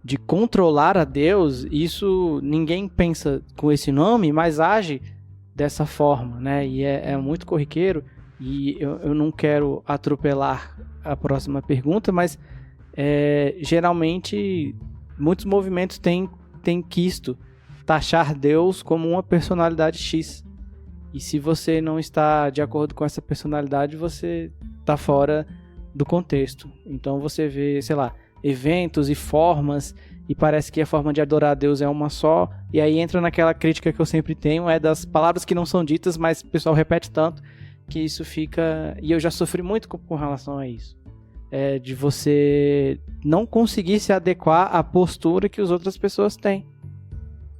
de controlar a Deus, isso ninguém pensa com esse nome, mas age dessa forma, né? E é muito corriqueiro, e eu não quero atropelar a próxima pergunta, mas geralmente muitos movimentos têm quisto taxar Deus como uma personalidade X. E se você não está de acordo com essa personalidade, você está fora do contexto. Então você vê, sei lá, eventos e formas, e parece que a forma de adorar a Deus é uma só, e aí entra naquela crítica que eu sempre tenho, é das palavras que não são ditas, mas o pessoal repete tanto, que isso fica... E eu já sofri muito com relação a isso. De você não conseguir se adequar à postura que as outras pessoas têm.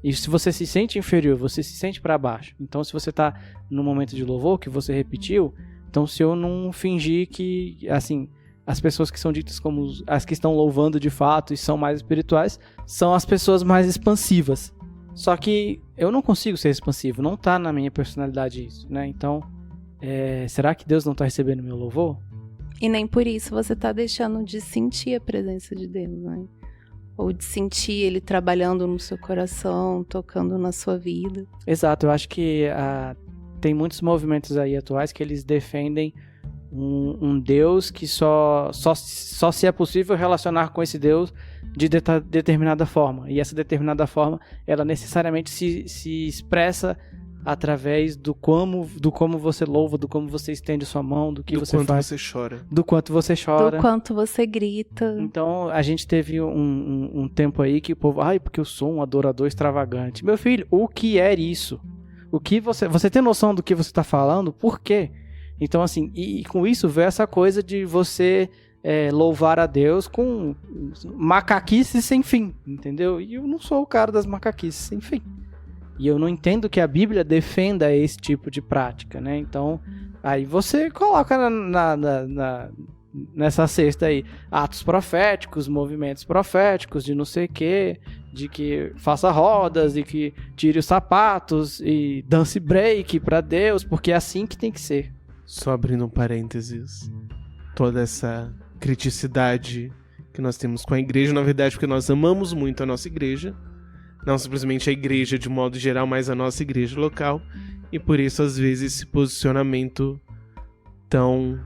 E se você se sente inferior, você se sente para baixo. Então se você está no momento de louvor, que você repetiu, então se eu não fingir que, assim, as pessoas que são ditas como as que estão louvando de fato e são mais espirituais, são as pessoas mais expansivas. Só que eu não consigo ser expansivo, não está na minha personalidade isso, né? Então, será que Deus não está recebendo meu louvor? E nem por isso você está deixando de sentir a presença de Deus, né? Ou de sentir Ele trabalhando no seu coração, tocando na sua vida. Exato, eu acho que tem muitos movimentos aí atuais que eles defendem um Deus que só se é possível relacionar com esse Deus de determinada forma. E essa determinada forma, ela necessariamente se expressa através do como você louva, do como você estende sua mão, do que você faz. Do quanto você chora. Do quanto você grita. Então, a gente teve um tempo aí que o povo... porque eu sou um adorador extravagante. Meu filho, o que é isso? O que você tem noção do que você está falando? Por quê? Então, assim, e com isso veio essa coisa de você louvar a Deus com macaquices sem fim, entendeu? E eu não sou o cara das macaquices sem fim. E eu não entendo que a Bíblia defenda esse tipo de prática, né? Então, aí você coloca nessa cesta aí atos proféticos, movimentos proféticos, de não sei o quê, de que faça rodas, e que tire os sapatos e dance break para Deus, porque é assim que tem que ser. Só abrindo um parênteses, toda essa criticidade que nós temos com a igreja, na verdade, porque nós amamos muito a nossa igreja, não simplesmente a igreja de modo geral, mas a nossa igreja local, e por isso, às vezes, esse posicionamento tão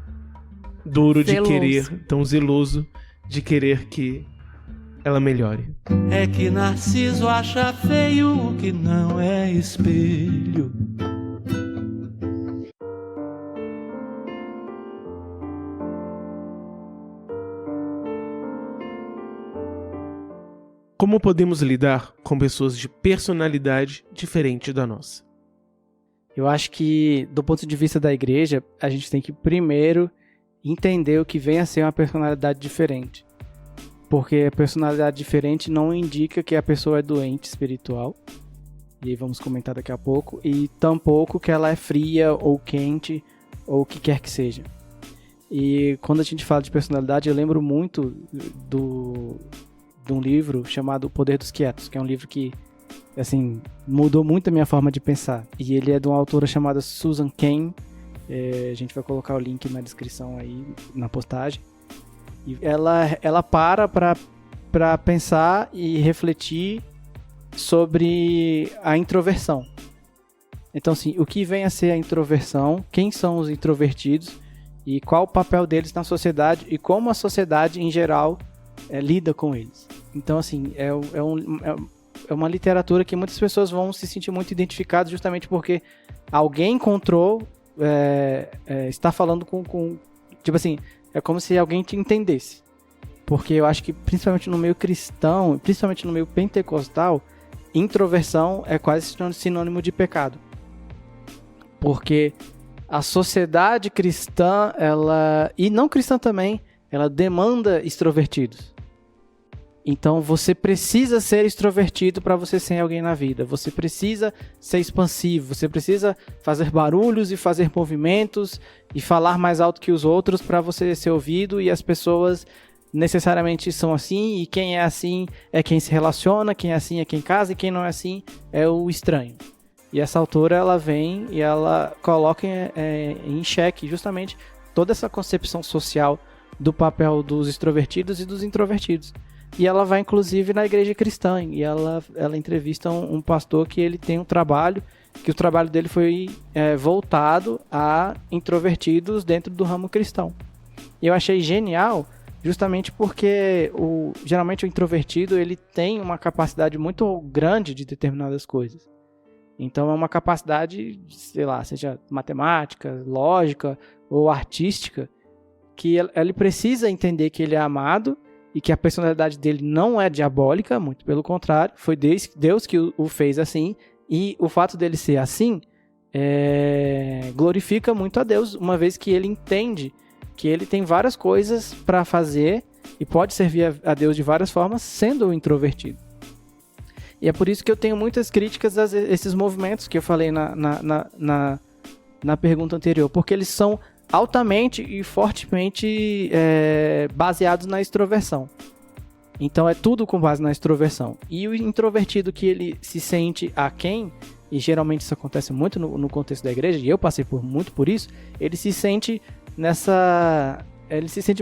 duro de querer, tão zeloso de querer que ela melhore. É que Narciso acha feio o que não é espelho. Como podemos lidar com pessoas de personalidade diferente da nossa? Eu acho que, do ponto de vista da igreja, a gente tem que primeiro entender o que vem a ser uma personalidade diferente. Porque a personalidade diferente não indica que a pessoa é doente espiritual, e aí vamos comentar daqui a pouco, e tampouco que ela é fria ou quente, ou o que quer que seja. E quando a gente fala de personalidade, eu lembro muito de um livro chamado O Poder dos Quietos, que é um livro que, assim, mudou muito a minha forma de pensar. E ele é de uma autora chamada Susan Cain. A gente vai colocar o link na descrição aí, na postagem. E ela para pensar e refletir sobre a introversão. Então, assim, o que vem a ser a introversão, quem são os introvertidos e qual o papel deles na sociedade e como a sociedade, em geral, lida com eles. Então, assim, é uma literatura que muitas pessoas vão se sentir muito identificadas justamente porque alguém encontrou, está falando tipo assim, é como se alguém te entendesse. Porque eu acho que, principalmente no meio cristão, principalmente no meio pentecostal, introversão é quase sinônimo de pecado. Porque a sociedade cristã, e não cristã também, ela demanda extrovertidos. Então você precisa ser extrovertido para você ser alguém na vida. Você precisa ser expansivo, você precisa fazer barulhos e fazer movimentos e falar mais alto que os outros para você ser ouvido, e as pessoas necessariamente são assim, e quem é assim é quem se relaciona, quem é assim é quem casa, e quem não é assim é o estranho. E essa autora, ela vem e ela coloca em xeque justamente toda essa concepção social do papel dos extrovertidos e dos introvertidos. E ela vai, inclusive, na igreja cristã, e ela entrevista um pastor que ele tem um trabalho, que o trabalho dele foi voltado a introvertidos dentro do ramo cristão. E eu achei genial, justamente porque geralmente o introvertido, ele tem uma capacidade muito grande de determinadas coisas. Então é uma capacidade, sei lá, seja matemática, lógica ou artística, que ele precisa entender que ele é amado e que a personalidade dele não é diabólica, muito pelo contrário, foi Deus que o fez assim, e o fato dele ser assim glorifica muito a Deus, uma vez que ele entende que ele tem várias coisas para fazer e pode servir a Deus de várias formas, sendo um introvertido. E é por isso que eu tenho muitas críticas a esses movimentos que eu falei na pergunta anterior, porque eles são altamente e fortemente baseados na extroversão. Então é tudo com base na extroversão. E o introvertido que ele se sente aquém, e geralmente isso acontece muito no contexto da igreja, e eu passei muito por isso, ele se sente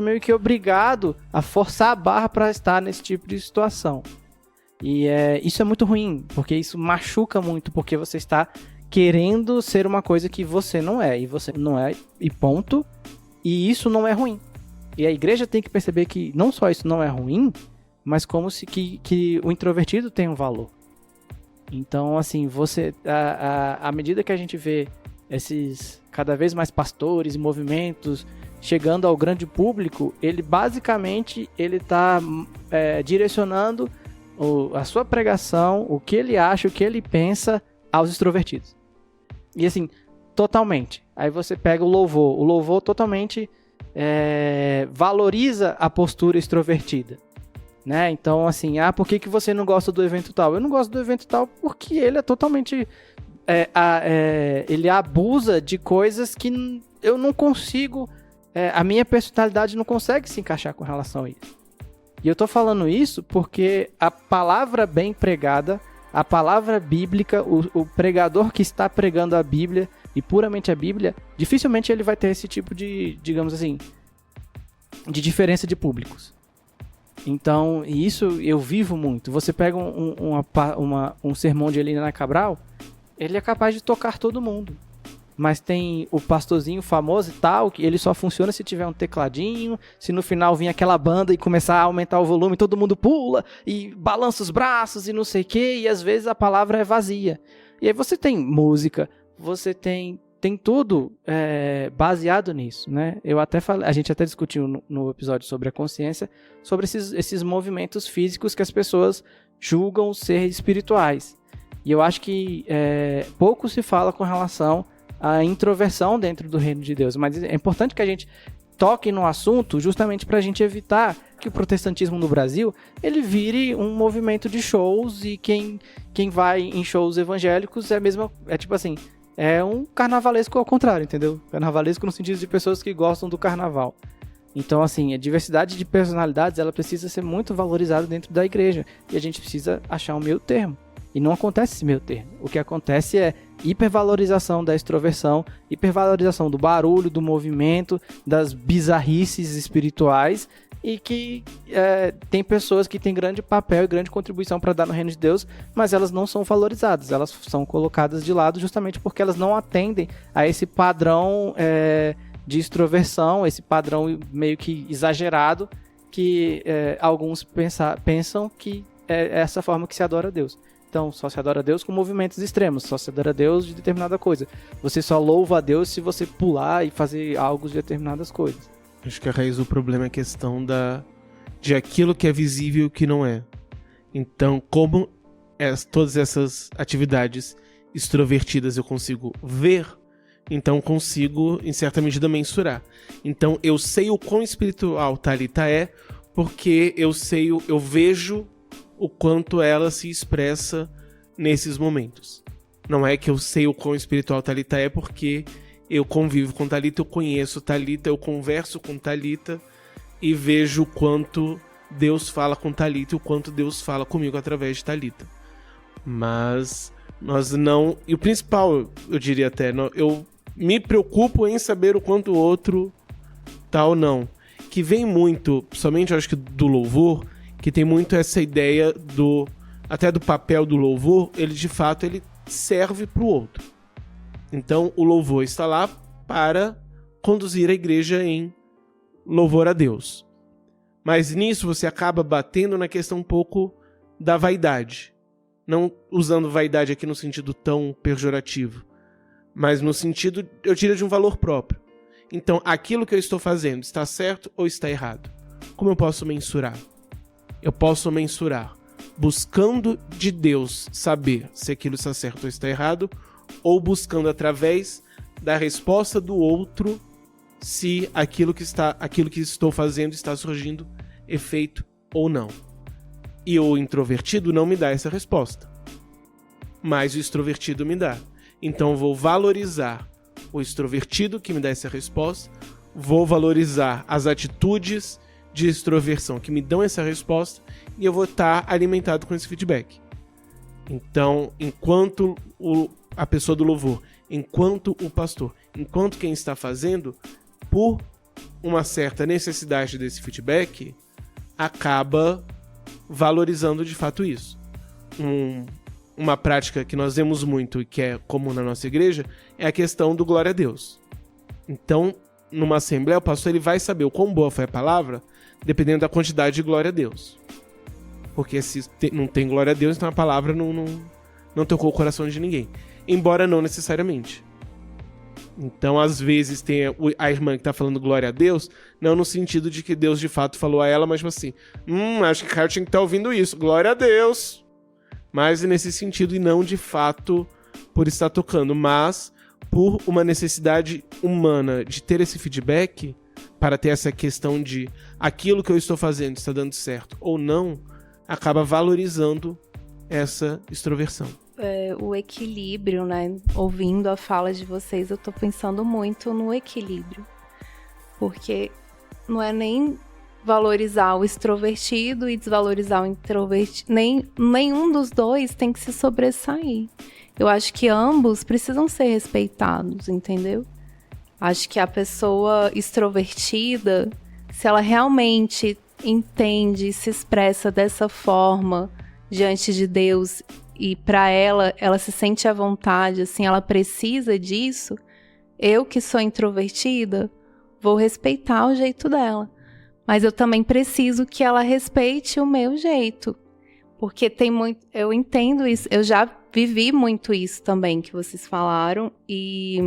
meio que obrigado a forçar a barra para estar nesse tipo de situação. E isso é muito ruim, porque isso machuca muito, porque você está querendo ser uma coisa que você não é, e você não é, e ponto, e isso não é ruim. E a igreja tem que perceber que não só isso não é ruim, mas como se que o introvertido tem um valor. Então, assim, à medida que a gente vê esses cada vez mais pastores e movimentos chegando ao grande público, ele basicamente está direcionando a sua pregação, o que ele acha, o que ele pensa aos extrovertidos. E assim, totalmente. Aí você pega o louvor totalmente valoriza a postura extrovertida, né? Então assim, por que você não gosta do evento tal? Eu não gosto do evento tal porque ele é totalmente ele abusa de coisas que eu não consigo, a minha personalidade não consegue se encaixar com relação a isso. E eu tô falando isso porque a palavra bem pregada, a palavra bíblica, o pregador que está pregando a Bíblia, e puramente a Bíblia, dificilmente ele vai ter esse tipo de, digamos assim, de diferença de públicos. Então, e isso eu vivo muito. Você pega um sermão de Helena Cabral, ele é capaz de tocar todo mundo. Mas tem o pastorzinho famoso e tal, que ele só funciona se tiver um tecladinho, se no final vir aquela banda e começar a aumentar o volume, todo mundo pula e balança os braços e não sei o quê, e às vezes a palavra é vazia. E aí você tem música, você tem tudo baseado nisso, né? A gente até discutiu no episódio sobre a consciência, sobre esses movimentos físicos que as pessoas julgam ser espirituais. E eu acho que pouco se fala com relação à introversão dentro do reino de Deus, mas é importante que a gente toque no assunto justamente para a gente evitar que o protestantismo no Brasil ele vire um movimento de shows, e quem vai em shows evangélicos é um carnavalesco ao contrário, entendeu? Carnavalesco no sentido de pessoas que gostam do carnaval. Então, assim, a diversidade de personalidades ela precisa ser muito valorizada dentro da igreja, e a gente precisa achar um meio termo. E não acontece esse meio termo. O que acontece é hipervalorização da extroversão, hipervalorização do barulho, do movimento, das bizarrices espirituais, e que tem pessoas que têm grande papel e grande contribuição para dar no reino de Deus, mas elas não são valorizadas, elas são colocadas de lado justamente porque elas não atendem a esse padrão de extroversão, esse padrão meio que exagerado que alguns pensam que é essa forma que se adora a Deus. Então, só se adora a Deus com movimentos extremos, só se adora a Deus de determinada coisa. Você só louva a Deus se você pular e fazer algo de determinadas coisas. Acho que a raiz do problema é a questão de aquilo que é visível e o que não é. Então, como todas essas atividades extrovertidas eu consigo ver, então consigo, em certa medida, mensurar. Então, eu sei o quão espiritual Thalita é, porque eu vejo o quanto ela se expressa nesses momentos. Não é que eu sei o quão espiritual Thalita é, porque eu convivo com Thalita, eu conheço Thalita, eu converso com Thalita e vejo o quanto Deus fala com Thalita e o quanto Deus fala comigo através de Thalita. Mas nós não... E o principal, eu diria até, eu me preocupo em saber o quanto o outro tá ou não. Que vem muito, somente eu acho que do louvor, que tem muito essa ideia até do papel do louvor, ele de fato ele serve pro outro. Então o louvor está lá para conduzir a igreja em louvor a Deus. Mas nisso você acaba batendo na questão um pouco da vaidade. Não usando vaidade aqui no sentido tão pejorativo, mas no sentido, eu diria, de um valor próprio. Então, aquilo que eu estou fazendo está certo ou está errado? Como eu posso mensurar? Eu posso mensurar buscando de Deus saber se aquilo está certo ou está errado, ou buscando através da resposta do outro se aquilo que estou fazendo está surgindo efeito ou não. E o introvertido não me dá essa resposta, mas o extrovertido me dá. Então eu vou valorizar o extrovertido que me dá essa resposta, vou valorizar as atitudes de extroversão que me dão essa resposta e eu vou estar alimentado com esse feedback. Então, enquanto a pessoa do louvor, enquanto o pastor, enquanto quem está fazendo, por uma certa necessidade desse feedback, acaba valorizando de fato isso. Uma prática que nós vemos muito e que é comum na nossa igreja é a questão do glória a Deus. Então, numa assembleia, o pastor ele vai saber o quão boa foi a palavra dependendo da quantidade de glória a Deus. Porque se não tem glória a Deus, então a palavra não tocou o coração de ninguém. Embora não necessariamente. Então, às vezes, tem a irmã que está falando glória a Deus, não no sentido de que Deus de fato falou a ela, mas tipo assim, acho que o cara tinha que estar ouvindo isso, glória a Deus. Mas nesse sentido, e não de fato por estar tocando, mas por uma necessidade humana de ter esse feedback, para ter essa questão de aquilo que eu estou fazendo está dando certo ou não, acaba valorizando essa extroversão. O equilíbrio, né? Ouvindo a fala de vocês, eu tô pensando muito no equilíbrio. Porque não é nem valorizar o extrovertido e desvalorizar o introvertido. Nenhum dos dois tem que se sobressair. Eu acho que ambos precisam ser respeitados, entendeu? Acho que a pessoa extrovertida, se ela realmente entende e se expressa dessa forma diante de Deus e para ela se sente à vontade, assim, ela precisa disso, eu que sou introvertida, vou respeitar o jeito dela. Mas eu também preciso que ela respeite o meu jeito. Porque tem muito... Eu entendo isso, eu já vivi muito isso também que vocês falaram e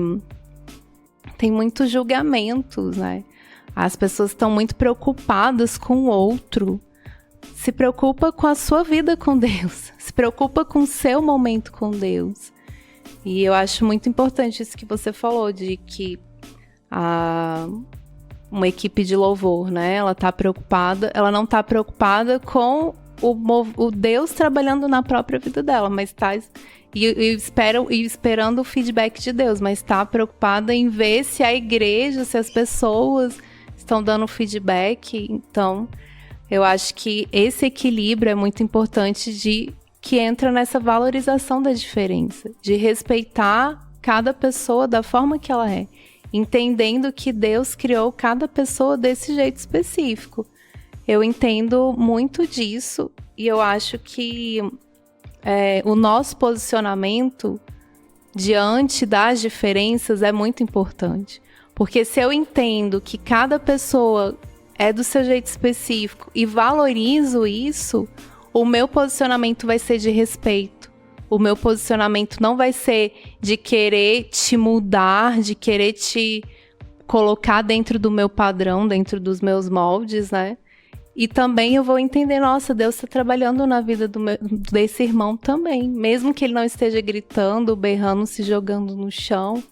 tem muitos julgamentos, né? As pessoas estão muito preocupadas com o outro. Se preocupa com a sua vida com Deus. Se preocupa com o seu momento com Deus. E eu acho muito importante isso que você falou, de que uma equipe de louvor, né? Ela não está preocupada com o Deus trabalhando na própria vida dela, mas está esperando o feedback de Deus, mas está preocupada em ver se a igreja, se as pessoas estão dando feedback. Então, eu acho que esse equilíbrio é muito importante, que entra nessa valorização da diferença, de respeitar cada pessoa da forma que ela é, entendendo que Deus criou cada pessoa desse jeito específico. Eu entendo muito disso e eu acho que o nosso posicionamento diante das diferenças é muito importante. Porque se eu entendo que cada pessoa é do seu jeito específico e valorizo isso, o meu posicionamento vai ser de respeito. O meu posicionamento não vai ser de querer te mudar, de querer te colocar dentro do meu padrão, dentro dos meus moldes, né? E também eu vou entender, nossa, Deus está trabalhando na vida desse irmão também. Mesmo que ele não esteja gritando, berrando, se jogando no chão,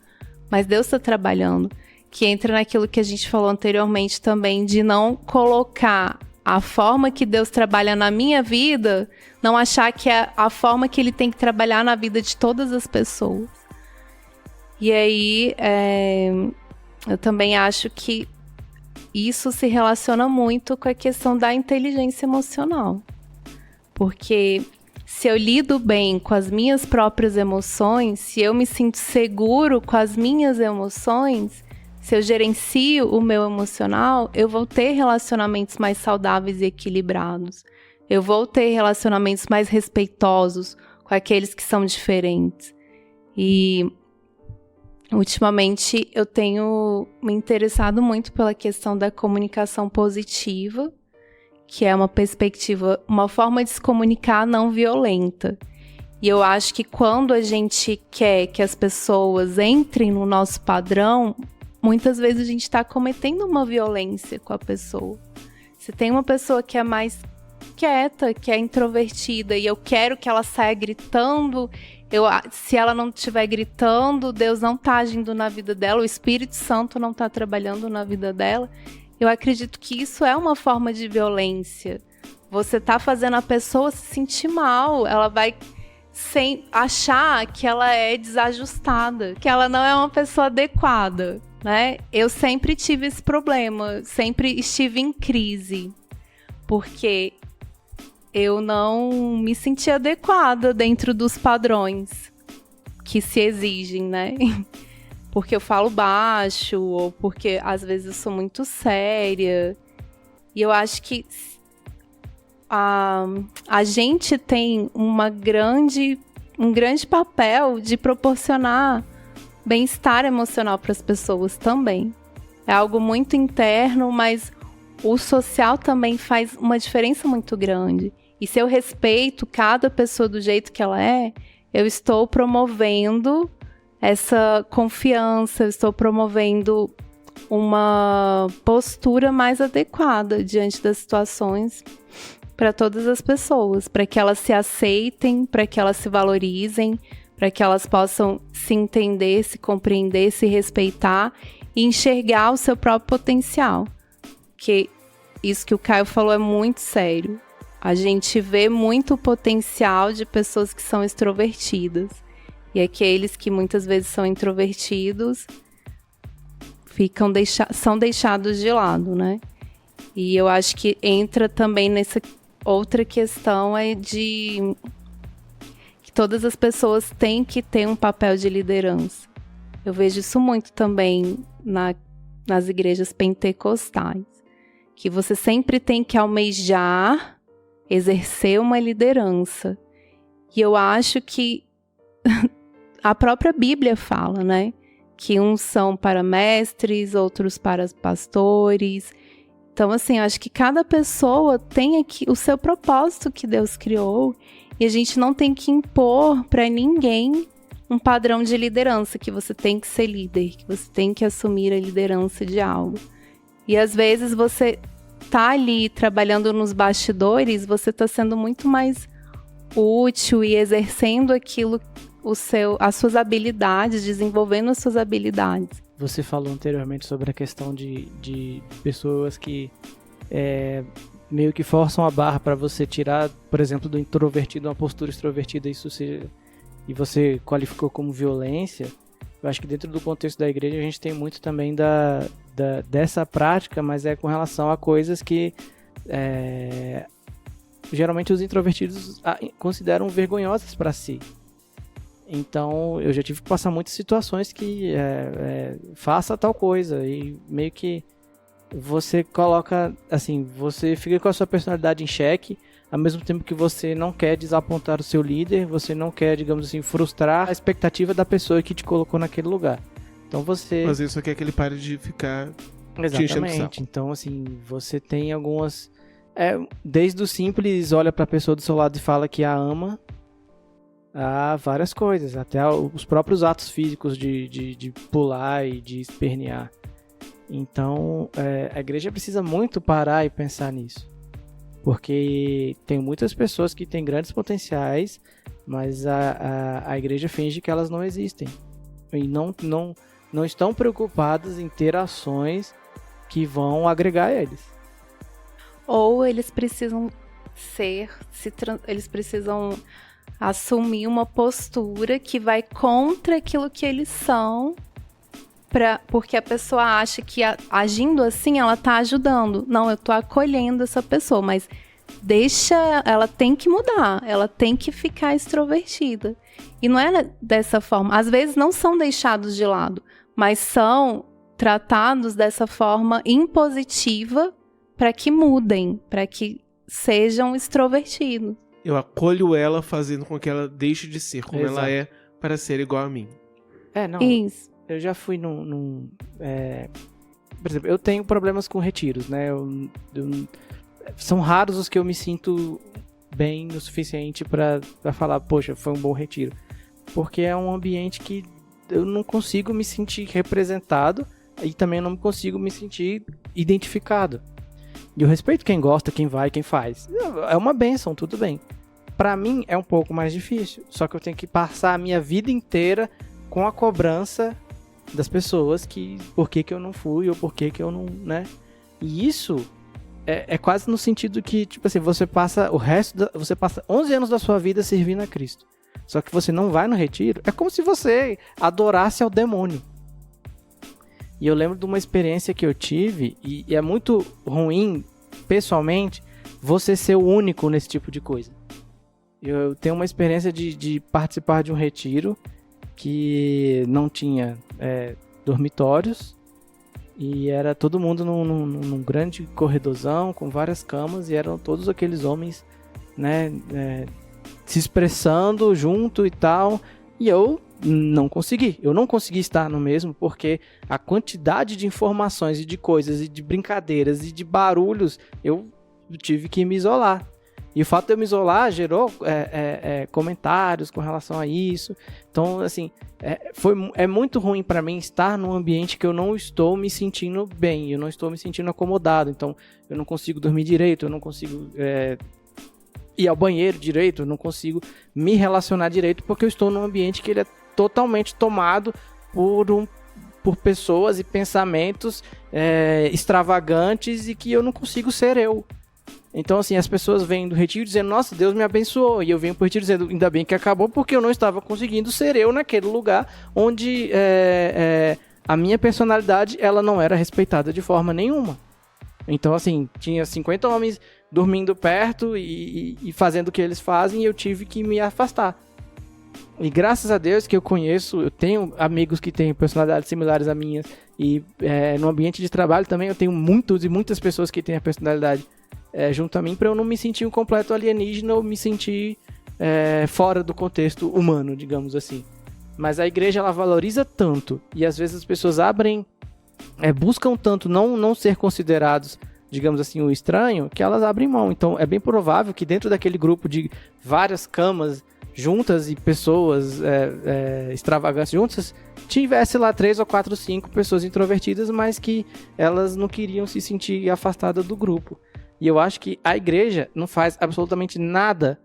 mas Deus está trabalhando. Que entra naquilo que a gente falou anteriormente também, de não colocar a forma que Deus trabalha na minha vida, não achar que é a forma que Ele tem que trabalhar na vida de todas as pessoas. E aí, eu também acho que isso se relaciona muito com a questão da inteligência emocional. Porque se eu lido bem com as minhas próprias emoções, se eu me sinto seguro com as minhas emoções, se eu gerencio o meu emocional, eu vou ter relacionamentos mais saudáveis e equilibrados. Eu vou ter relacionamentos mais respeitosos com aqueles que são diferentes. E ultimamente eu tenho me interessado muito pela questão da comunicação positiva, que é uma perspectiva, uma forma de se comunicar não violenta. E eu acho que quando a gente quer que as pessoas entrem no nosso padrão, muitas vezes a gente está cometendo uma violência com a pessoa. Se tem uma pessoa que é mais quieta, que é introvertida, e eu quero que ela saia gritando, se ela não estiver gritando, Deus não está agindo na vida dela, o Espírito Santo não está trabalhando na vida dela, eu acredito que isso é uma forma de violência. Você está fazendo a pessoa se sentir mal, ela vai sem achar que ela é desajustada, que ela não é uma pessoa adequada, né? Eu sempre tive esse problema, sempre estive em crise, porque eu não me sentia adequada dentro dos padrões que se exigem, né? Porque eu falo baixo, ou porque às vezes eu sou muito séria. E eu acho que a gente tem um grande papel de proporcionar bem-estar emocional para as pessoas também. É algo muito interno, mas o social também faz uma diferença muito grande. E se eu respeito cada pessoa do jeito que ela é, eu estou promovendo essa confiança, eu estou promovendo uma postura mais adequada diante das situações para todas as pessoas, para que elas se aceitem, para que elas se valorizem, para que elas possam se entender, se compreender, se respeitar e enxergar o seu próprio potencial. Porque isso que o Caio falou é muito sério. A gente vê muito o potencial de pessoas que são extrovertidas. E aqueles que muitas vezes são introvertidos são deixados de lado, né? E eu acho que entra também nessa outra questão de que todas as pessoas têm que ter um papel de liderança. Eu vejo isso muito também nas igrejas pentecostais, que você sempre tem que almejar exercer uma liderança. E eu acho que a própria Bíblia fala, né? Que uns são para mestres, outros para pastores. Então, assim, eu acho que cada pessoa tem aqui o seu propósito que Deus criou. E a gente não tem que impor para ninguém um padrão de liderança, que você tem que ser líder, que você tem que assumir a liderança de algo. E às vezes você tá ali trabalhando nos bastidores, você tá sendo muito mais útil e exercendo aquilo, as suas habilidades, desenvolvendo as suas habilidades. Você falou anteriormente sobre a questão de pessoas que meio que forçam a barra para você tirar, por exemplo, do introvertido uma postura extrovertida, e você qualificou como violência. Eu acho que dentro do contexto da igreja a gente tem muito também dessa prática, mas é com relação a coisas que geralmente os introvertidos consideram vergonhosas para si. Então eu já tive que passar muitas situações que faça tal coisa, e meio que você coloca, assim, você fica com a sua personalidade em xeque, ao mesmo tempo que você não quer desapontar o seu líder, você não quer, digamos assim, frustrar a expectativa da pessoa que te colocou naquele lugar. Então você... Mas isso quer que ele pare de ficar te enchendo o saco. Então, assim, você tem algumas... desde o simples, olha pra pessoa do seu lado e fala que a ama, a várias coisas, até os próprios atos físicos de pular e de espernear. Então, a igreja precisa muito parar e pensar nisso. Porque tem muitas pessoas que têm grandes potenciais, mas a igreja finge que elas não existem. E não estão preocupadas em ter ações que vão agregar a eles. Ou eles precisam eles precisam assumir uma postura que vai contra aquilo que eles são, porque a pessoa acha que agindo assim ela tá ajudando. Não, eu tô acolhendo essa pessoa, mas ela tem que mudar, ela tem que ficar extrovertida. E não é dessa forma. Às vezes não são deixados de lado, mas são tratados dessa forma impositiva para que mudem, para que sejam extrovertidos. Eu acolho ela fazendo com que ela deixe de ser como Exato. ela é para ser igual a mim. Não. Isso. Eu já fui por exemplo, eu tenho problemas com retiros, né? São raros os que eu me sinto bem o suficiente para falar, poxa, foi um bom retiro. Porque é um ambiente que eu não consigo me sentir representado e também não consigo me sentir identificado. E eu respeito quem gosta, quem vai, quem faz. É uma bênção, tudo bem. Pra mim é um pouco mais difícil, só que eu tenho que passar a minha vida inteira com a cobrança das pessoas por que eu não fui ou por que eu não, né? E isso é quase no sentido que, tipo assim, você passa 11 anos da sua vida servindo a Cristo. Só que você não vai no retiro, é como se você adorasse ao demônio. E eu lembro de uma experiência que eu tive, e é muito ruim, pessoalmente, você ser o único nesse tipo de coisa. Eu tenho uma experiência de participar de um retiro que não tinha dormitórios, e era todo mundo num grande corredorzão, com várias camas, e eram todos aqueles homens, né, se expressando junto e tal, e eu não consegui estar no mesmo, porque a quantidade de informações e de coisas e de brincadeiras e de barulhos, eu tive que me isolar. E o fato de eu me isolar gerou comentários com relação a isso. Então, assim, é muito ruim para mim estar num ambiente que eu não estou me sentindo bem, eu não estou me sentindo acomodado. Então, eu não consigo dormir direito, eu não consigo ir ao banheiro direito, eu não consigo me relacionar direito, porque eu estou num ambiente que ele é totalmente tomado por pessoas e pensamentos extravagantes e que eu não consigo ser eu. Então, assim, as pessoas vêm do retiro dizendo, nossa, Deus me abençoou. E eu venho pro retiro dizendo, ainda bem que acabou, porque eu não estava conseguindo ser eu naquele lugar onde a minha personalidade, ela não era respeitada de forma nenhuma. Então, assim, tinha 50 homens dormindo perto e fazendo o que eles fazem, e eu tive que me afastar. E graças a Deus que eu eu tenho amigos que têm personalidades similares à minha, e no ambiente de trabalho também eu tenho muitas pessoas que têm a personalidade junto a mim, para eu não me sentir um completo alienígena ou me sentir fora do contexto humano, digamos assim. Mas a igreja, ela valoriza tanto, e às vezes as pessoas buscam tanto não ser considerados, digamos assim, o estranho, que elas abrem mão. Então é bem provável que dentro daquele grupo de várias camas juntas e pessoas extravagantes juntas, tivesse lá 3 ou 4, 5 pessoas introvertidas, mas que elas não queriam se sentir afastadas do grupo. E eu acho que a igreja não faz absolutamente nada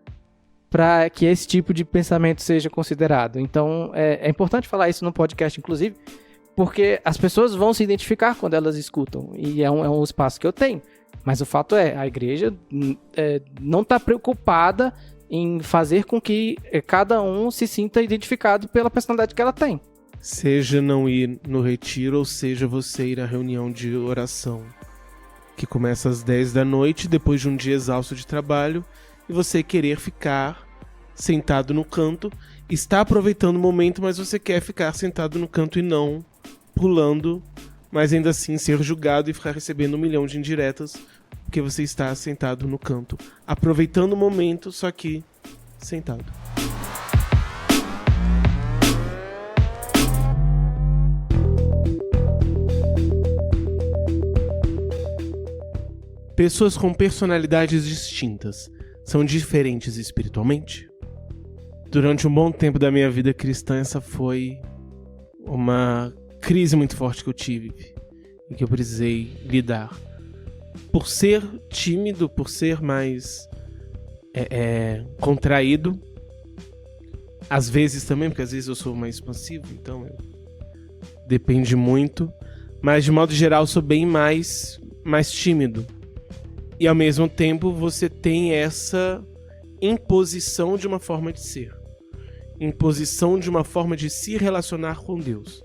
para que esse tipo de pensamento seja considerado. Então, é importante falar isso no podcast, inclusive, porque as pessoas vão se identificar quando elas escutam, e é um espaço que eu tenho. Mas o fato a igreja não está preocupada em fazer com que cada um se sinta identificado pela personalidade que ela tem. Seja não ir no retiro, ou seja você ir à reunião de oração, que começa às 10 da noite, depois de um dia exausto de trabalho, e você querer ficar sentado no canto, está aproveitando o momento, mas você quer ficar sentado no canto e não pulando, mas ainda assim ser julgado e ficar recebendo 1 milhão de indiretas, porque você está sentado no canto, aproveitando o momento, só que sentado. Pessoas com personalidades distintas são diferentes espiritualmente? Durante um bom tempo da minha vida cristã, essa foi uma crise muito forte que eu tive. e que eu precisei lidar. Por ser tímido, por ser mais contraído, às vezes também, porque às vezes eu sou mais expansivo, então depende muito, mas de modo geral eu sou bem mais tímido. E ao mesmo tempo você tem essa imposição de uma forma de ser, imposição de uma forma de se relacionar com Deus,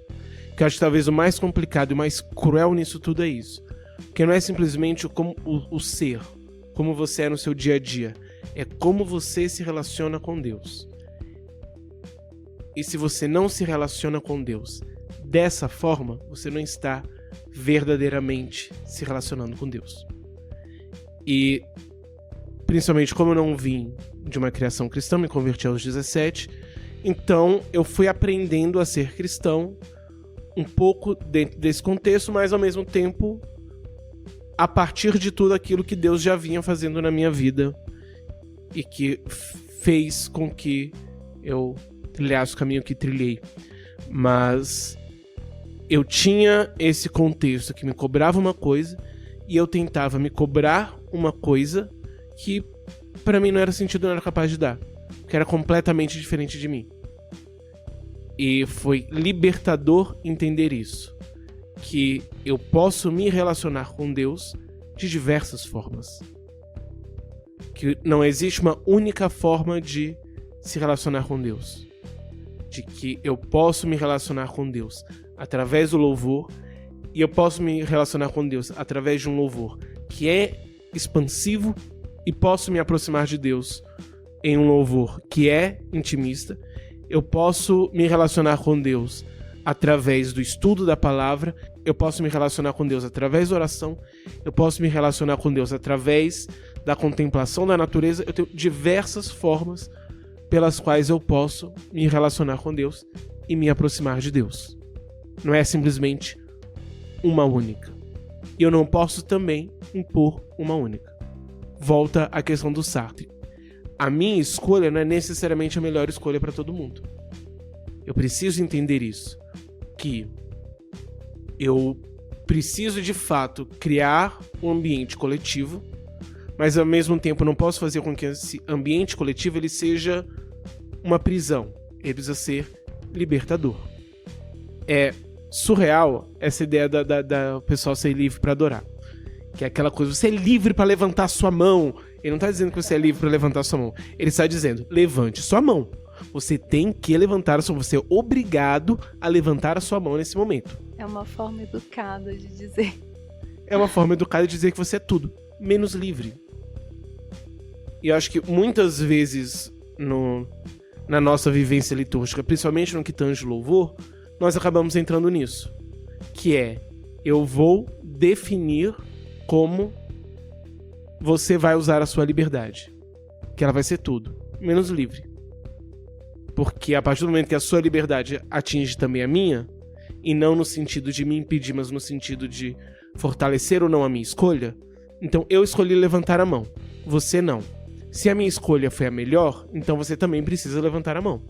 que eu acho que talvez o mais complicado e o mais cruel nisso tudo é isso, porque não é simplesmente o ser, como você é no seu dia a dia, é como você se relaciona com Deus. E se você não se relaciona com Deus dessa forma, você não está verdadeiramente se relacionando com Deus. E principalmente como eu não vim de uma criação cristã, me converti aos 17, então eu fui aprendendo a ser cristão um pouco dentro desse contexto, mas ao mesmo tempo a partir de tudo aquilo que Deus já vinha fazendo na minha vida e que fez com que eu trilhasse o caminho que trilhei. Mas eu tinha esse contexto que me cobrava uma coisa e eu tentava me cobrar uma coisa que pra mim não era sentido, não era capaz de dar, que era completamente diferente de mim. E foi libertador entender isso, que eu posso me relacionar com Deus de diversas formas, que não existe uma única forma de se relacionar com Deus, de que eu posso me relacionar com Deus através do louvor, e eu posso me relacionar com Deus através de um louvor que é expansivo, e posso me aproximar de Deus em um louvor que é intimista. Eu posso me relacionar com Deus através do estudo da palavra, eu posso me relacionar com Deus através da oração, eu posso me relacionar com Deus através da contemplação da natureza. Eu tenho diversas formas pelas quais eu posso me relacionar com Deus e me aproximar de Deus. Não é simplesmente uma única. E eu não posso também impor uma única. Volta à questão do Sartre. A minha escolha não é necessariamente a melhor escolha para todo mundo. Eu preciso entender isso. Que eu preciso de fato criar um ambiente coletivo, mas ao mesmo tempo não posso fazer com que esse ambiente coletivo ele seja uma prisão. Ele precisa ser libertador. É surreal essa ideia da pessoal ser livre para adorar. Que é aquela coisa, você é livre para levantar sua mão. Ele não está dizendo que você é livre para levantar sua mão. Ele está dizendo, levante sua mão. Você tem que levantar a sua mão. Você é obrigado a levantar a sua mão nesse momento. É uma forma educada de dizer. É uma forma educada de dizer que você é tudo, menos livre. E eu acho que muitas vezes na nossa vivência litúrgica, principalmente no que tange louvor, nós acabamos entrando nisso. Que é, eu vou definir como você vai usar a sua liberdade. Que ela vai ser tudo, menos livre. Porque a partir do momento que a sua liberdade atinge também a minha, e não no sentido de me impedir, mas no sentido de fortalecer ou não a minha escolha, então eu escolhi levantar a mão, você não. Se a minha escolha foi a melhor, então você também precisa levantar a mão.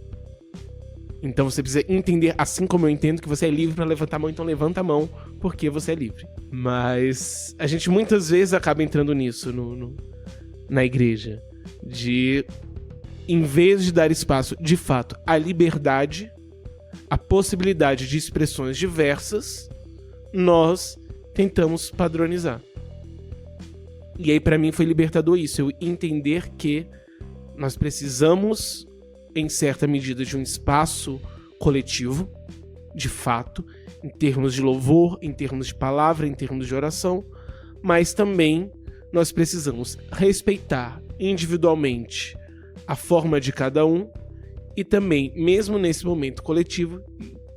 Então você precisa entender, assim como eu entendo que você é livre para levantar a mão, então levanta a mão porque você é livre. Mas a gente muitas vezes acaba entrando nisso na igreja, de em vez de dar espaço, de fato, à liberdade, a possibilidade de expressões diversas, nós tentamos padronizar. E aí pra mim foi libertador isso, eu entender que nós precisamos, em certa medida, de um espaço coletivo, de fato, em termos de louvor, em termos de palavra, em termos de oração, mas também nós precisamos respeitar individualmente a forma de cada um e também, mesmo nesse momento coletivo,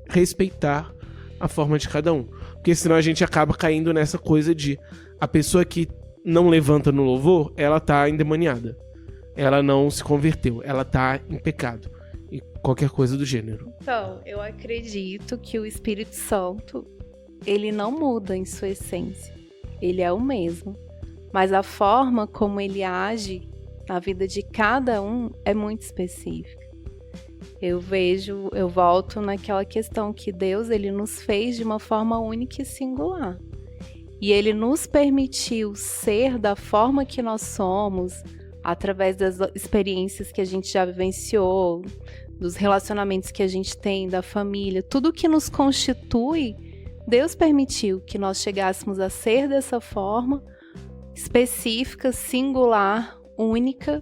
respeitar a forma de cada um. Porque senão a gente acaba caindo nessa coisa de a pessoa que não levanta no louvor, ela tá endemoniada. Ela não se converteu, ela tá em pecado. E qualquer coisa do gênero. Então, eu acredito que o Espírito Santo, ele não muda em sua essência. Ele é o mesmo. Mas a forma como ele age na vida de cada um é muito específica. Eu volto naquela questão que Deus, ele nos fez de uma forma única e singular. e Ele nos permitiu ser da forma que nós somos, através das experiências que a gente já vivenciou, dos relacionamentos que a gente tem, da família, tudo que nos constitui, Deus permitiu que nós chegássemos a ser dessa forma, específica, singular, única,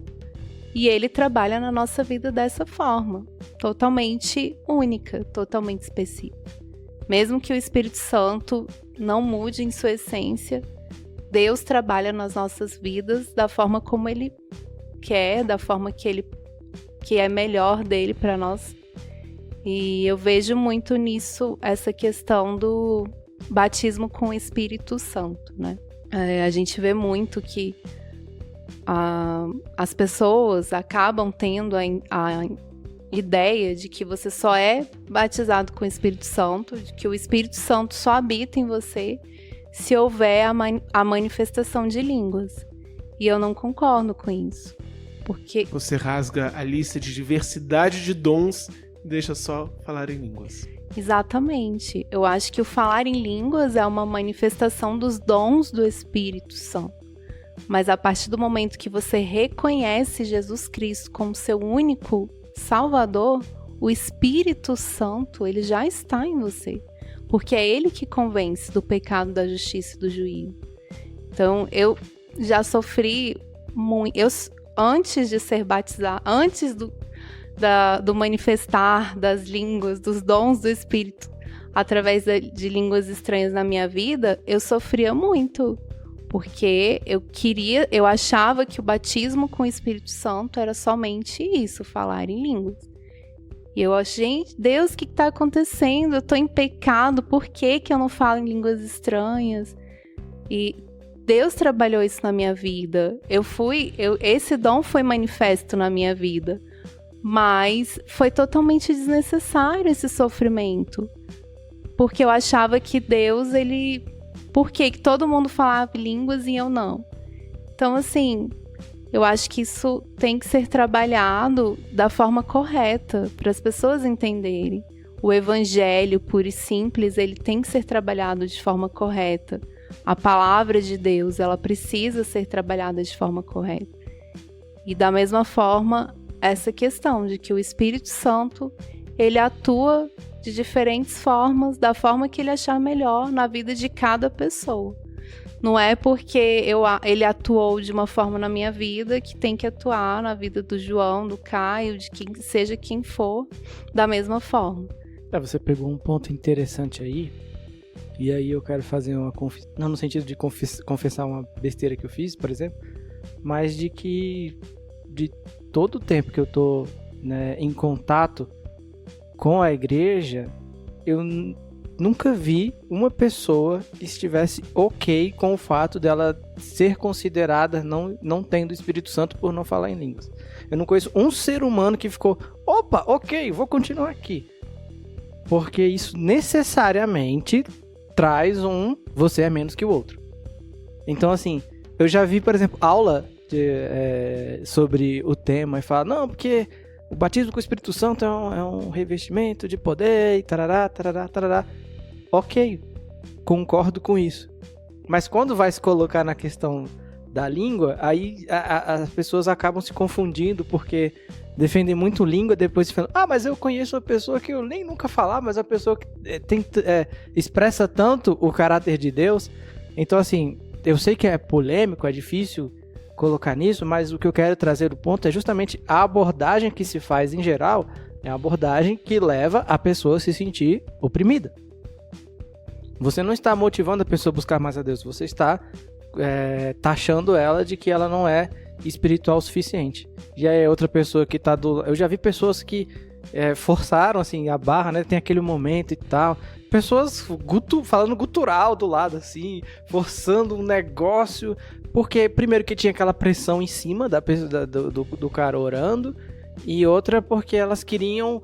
e Ele trabalha na nossa vida dessa forma, totalmente única, totalmente específica. Mesmo que o Espírito Santo não mude em sua essência, Deus trabalha nas nossas vidas da forma como Ele quer, da forma que é melhor dele para nós. E eu vejo muito nisso essa questão do batismo com o Espírito Santo, né? A gente vê muito que as pessoas acabam tendo a ideia de que você só é batizado com o Espírito Santo, de que o Espírito Santo só habita em você se houver a manifestação de línguas. E eu não concordo com isso. Porque você rasga a lista de diversidade de dons e deixa só falar em línguas. Exatamente. Eu acho que o falar em línguas é uma manifestação dos dons do Espírito Santo. Mas a partir do momento que você reconhece Jesus Cristo como seu único Salvador, o Espírito Santo, ele já está em você. Porque é ele que convence do pecado, da justiça e do juízo. Então, eu já sofri muito. Antes de ser batizada, antes do manifestar das línguas, dos dons do Espírito, através de línguas estranhas na minha vida, eu sofria muito. Porque eu achava que o batismo com o Espírito Santo era somente isso, falar em línguas. E eu achei, gente, Deus, o que está acontecendo? Eu estou em pecado, por que eu não falo em línguas estranhas? E Deus trabalhou isso na minha vida. Esse dom foi manifesto na minha vida. Mas foi totalmente desnecessário esse sofrimento. Porque eu achava que Deus, por que todo mundo falava línguas e eu não? Então, assim, eu acho que isso tem que ser trabalhado da forma correta, para as pessoas entenderem. O evangelho puro e simples, ele tem que ser trabalhado de forma correta. A palavra de Deus, ela precisa ser trabalhada de forma correta. E da mesma forma, essa questão de que o Espírito Santo, ele atua de diferentes formas, da forma que ele achar melhor na vida de cada pessoa. Não é porque ele atuou de uma forma na minha vida que tem que atuar na vida do João, do Caio, de seja quem for, da mesma forma. Você pegou um ponto interessante aí, e aí eu quero fazer uma confissão, não no sentido de confessar uma besteira que eu fiz, por exemplo, mas de que de todo o tempo que eu tô, né, em contato com a igreja, eu nunca vi uma pessoa que estivesse ok com o fato dela ser considerada não tendo Espírito Santo por não falar em línguas. Eu não conheço um ser humano que ficou, opa, ok, vou continuar aqui. Porque isso necessariamente traz você é menos que o outro. Então, assim, eu já vi, por exemplo, aula sobre o tema e fala, não, porque o batismo com o Espírito Santo é um revestimento de poder e tarará, tarará, tarará. Ok, concordo com isso. Mas quando vai se colocar na questão da língua, aí as pessoas acabam se confundindo, porque defendem muito língua, depois falam, mas eu conheço uma pessoa que eu nem nunca falar, mas a pessoa que expressa tanto o caráter de Deus. Então, assim, eu sei que é polêmico, é difícil colocar nisso, mas o que eu quero trazer do ponto é justamente a abordagem que se faz em geral, é a abordagem que leva a pessoa a se sentir oprimida. Você não está motivando a pessoa a buscar mais a Deus, você está taxando ela de que ela não é espiritual o suficiente. E aí outra pessoa que está eu já vi pessoas que forçaram assim, a barra, né? Tem aquele momento e tal. Pessoas falando gutural do lado, assim, forçando um negócio. Porque, primeiro, que tinha aquela pressão em cima do cara orando. E outra, porque elas queriam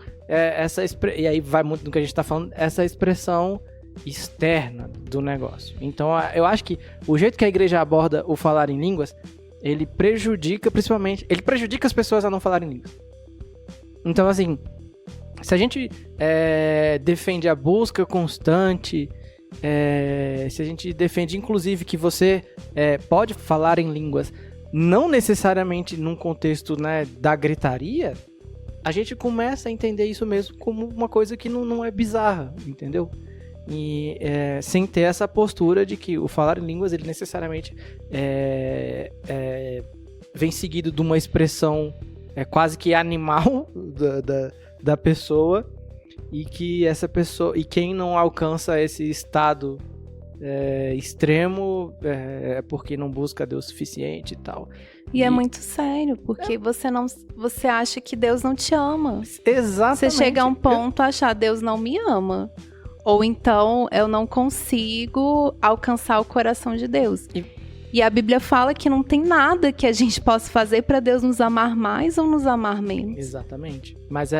e aí vai muito no que a gente está falando, essa expressão externa do negócio. Então, eu acho que o jeito que a igreja aborda o falar em línguas, ele prejudica as pessoas a não falarem línguas. Então, assim, se a gente defende a busca constante se a gente defende, inclusive, que você pode falar em línguas, não necessariamente num contexto, né, da gritaria, a gente começa a entender isso mesmo como uma coisa que não é bizarra, entendeu? E sem ter essa postura de que o falar em línguas, ele necessariamente vem seguido de uma expressão quase que animal da pessoa, e que essa pessoa, e quem não alcança esse estado extremo é porque não busca Deus o suficiente e tal. E é muito sério, porque você acha que Deus não te ama. Exatamente. Você chega a um ponto a achar Deus não me ama. Ou então eu não consigo alcançar o coração de Deus. E a Bíblia fala que não tem nada que a gente possa fazer para Deus nos amar mais ou nos amar menos. Exatamente. Mas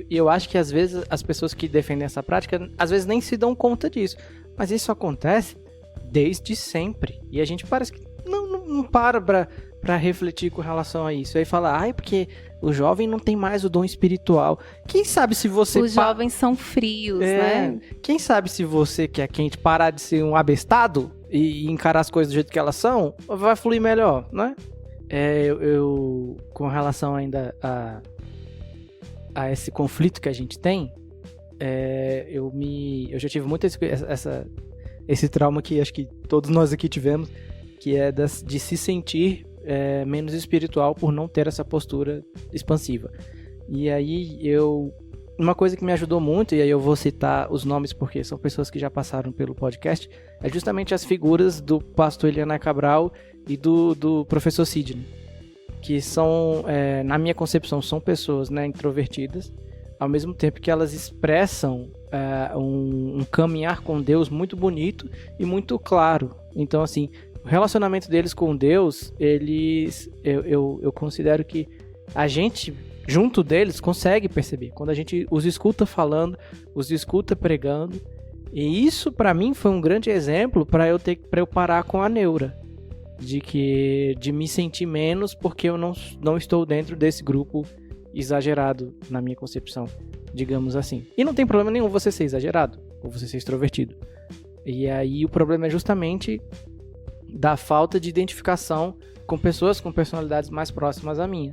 eu acho que às vezes as pessoas que defendem essa prática, às vezes nem se dão conta disso. Mas isso acontece desde sempre. E a gente parece que não para pra refletir com relação a isso. Aí fala, porque o jovem não tem mais o dom espiritual. Quem sabe se você... Os jovens são frios, né? Quem sabe se você, que é quente, parar de ser um abestado e encarar as coisas do jeito que elas são, vai fluir melhor, né? Eu com relação ainda a esse conflito que a gente tem, eu já tive muito esse trauma que acho que todos nós aqui tivemos, que é de se sentir menos espiritual por não ter essa postura expansiva. E aí uma coisa que me ajudou muito, e aí eu vou citar os nomes porque são pessoas que já passaram pelo podcast, é justamente as figuras do pastor Eliana Cabral e do professor Sidney, que são, na minha concepção, são pessoas, né, introvertidas, ao mesmo tempo que elas expressam um caminhar com Deus muito bonito e muito claro. Então, assim, o relacionamento deles com Deus, eu considero que a gente, junto deles, consegue perceber. Quando a gente os escuta falando, os escuta pregando. E isso, para mim, foi um grande exemplo para eu parar com a neura. De me sentir menos porque eu não estou dentro desse grupo exagerado, na minha concepção, digamos assim. E não tem problema nenhum você ser exagerado, ou você ser extrovertido. E aí o problema é justamente da falta de identificação com pessoas com personalidades mais próximas à minha.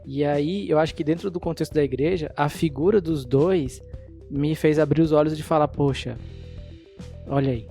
E aí eu acho que dentro do contexto da igreja, a figura dos dois me fez abrir os olhos de falar, poxa, olha aí.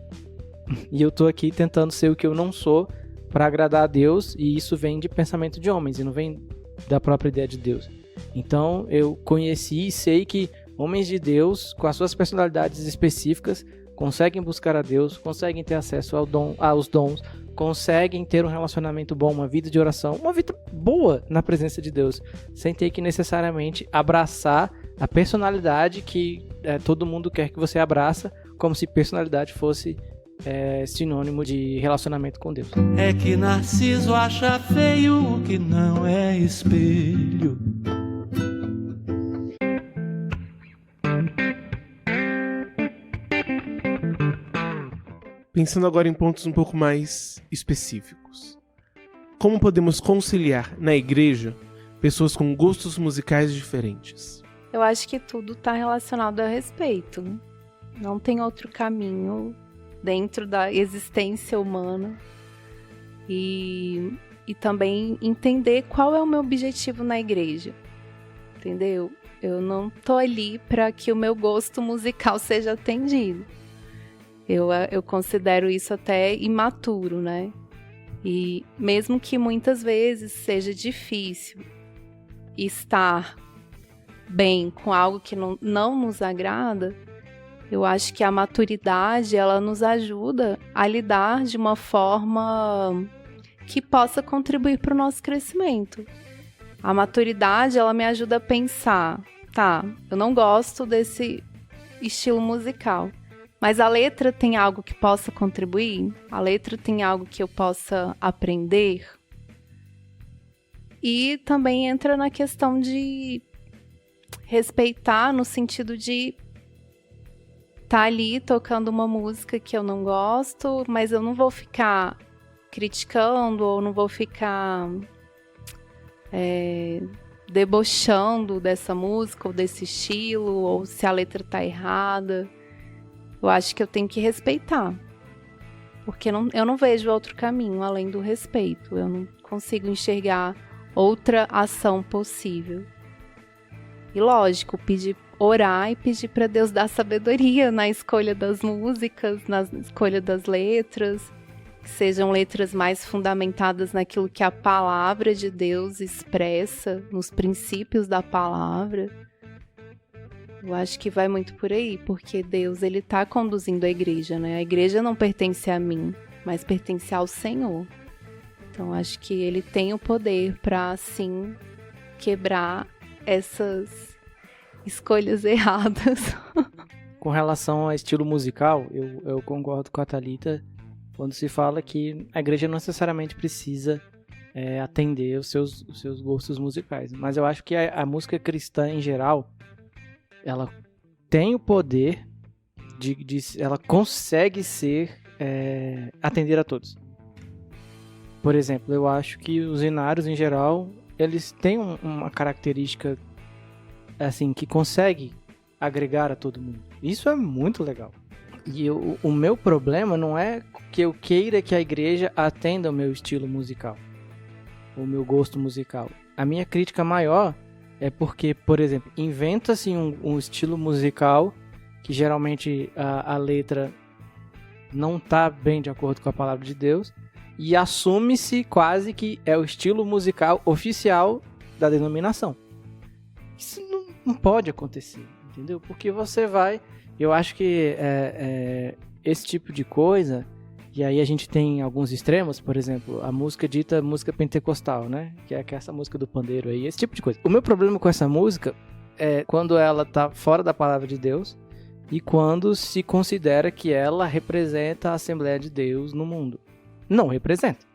E eu tô aqui tentando ser o que eu não sou para agradar a Deus, e isso vem de pensamento de homens, e não vem da própria ideia de Deus. Então eu conheci e sei que homens de Deus, com as suas personalidades específicas, conseguem buscar a Deus, conseguem ter acesso aos dons, conseguem ter um relacionamento bom, uma vida de oração, uma vida boa na presença de Deus, sem ter que necessariamente abraçar a personalidade que todo mundo quer que você abraça, como se personalidade fosse sinônimo de relacionamento com Deus. É que Narciso acha feio o que não é espelho. Pensando agora em pontos um pouco mais específicos. Como podemos conciliar na igreja pessoas com gostos musicais diferentes? Eu acho que tudo está relacionado a respeito. Não tem outro caminho dentro da existência humana. E também entender qual é o meu objetivo na igreja. Entendeu? Eu não tô ali para que o meu gosto musical seja atendido. Eu considero isso até imaturo, né? E mesmo que muitas vezes seja difícil estar bem com algo que não nos agrada, eu acho que a maturidade, ela nos ajuda a lidar de uma forma que possa contribuir para o nosso crescimento. A maturidade, ela me ajuda a pensar, eu não gosto desse estilo musical, mas a letra tem algo que possa contribuir? A letra tem algo que eu possa aprender? E também entra na questão de respeitar, no sentido de estar ali tocando uma música que eu não gosto, mas eu não vou ficar criticando ou não vou ficar debochando dessa música ou desse estilo, ou se a letra tá errada. eu acho que eu tenho que respeitar. Porque eu não vejo outro caminho além do respeito. Eu não consigo enxergar outra ação possível. E lógico, orar e pedir para Deus dar sabedoria na escolha das músicas, na escolha das letras, que sejam letras mais fundamentadas naquilo que a palavra de Deus expressa, nos princípios da palavra. Eu acho que vai muito por aí, porque Deus, ele tá conduzindo a igreja, né? A igreja não pertence a mim, mas pertence ao Senhor. Então, acho que ele tem o poder para, assim, quebrar essas escolhas erradas. Com relação ao estilo musical, eu concordo com a Thalita quando se fala que a igreja não necessariamente precisa atender os seus gostos musicais. Mas eu acho que a música cristã, em geral, ela tem o poder ela consegue atender a todos. Por exemplo, eu acho que os hinários, em geral, eles têm uma característica assim, que consegue agregar a todo mundo. Isso é muito legal. E o meu problema não é que eu queira que a igreja atenda o meu estilo musical, o meu gosto musical. A minha crítica maior é porque, por exemplo, inventa-se um estilo musical que geralmente a letra não está bem de acordo com a palavra de Deus e assume-se quase que é o estilo musical oficial da denominação. Isso não pode acontecer, entendeu? Porque você vai... Eu acho que esse tipo de coisa... E aí a gente tem alguns extremos, por exemplo, a música dita música pentecostal, né? Que é essa música do pandeiro aí, esse tipo de coisa. O meu problema com essa música é quando ela tá fora da palavra de Deus e quando se considera que ela representa a Assembleia de Deus no mundo. Não representa.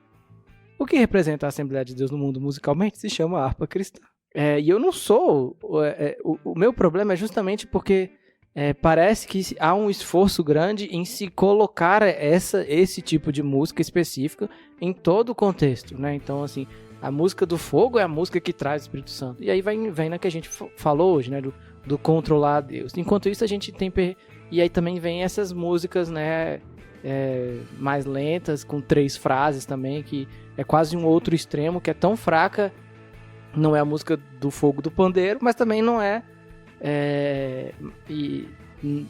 O que representa a Assembleia de Deus no mundo musicalmente se chama harpa cristã. E eu não sou... O meu problema é justamente porque... parece que há um esforço grande em se colocar esse tipo de música específica em todo o contexto, né? Então, assim, a música do fogo é a música que traz o Espírito Santo. E aí vem na que a gente falou hoje, né? Do controlar a Deus. Enquanto isso, a gente tem... E aí também vem essas músicas, né? Mais lentas, com 3 frases também, que é quase um outro extremo, que é tão fraca. Não é a música do fogo do pandeiro, mas também não é...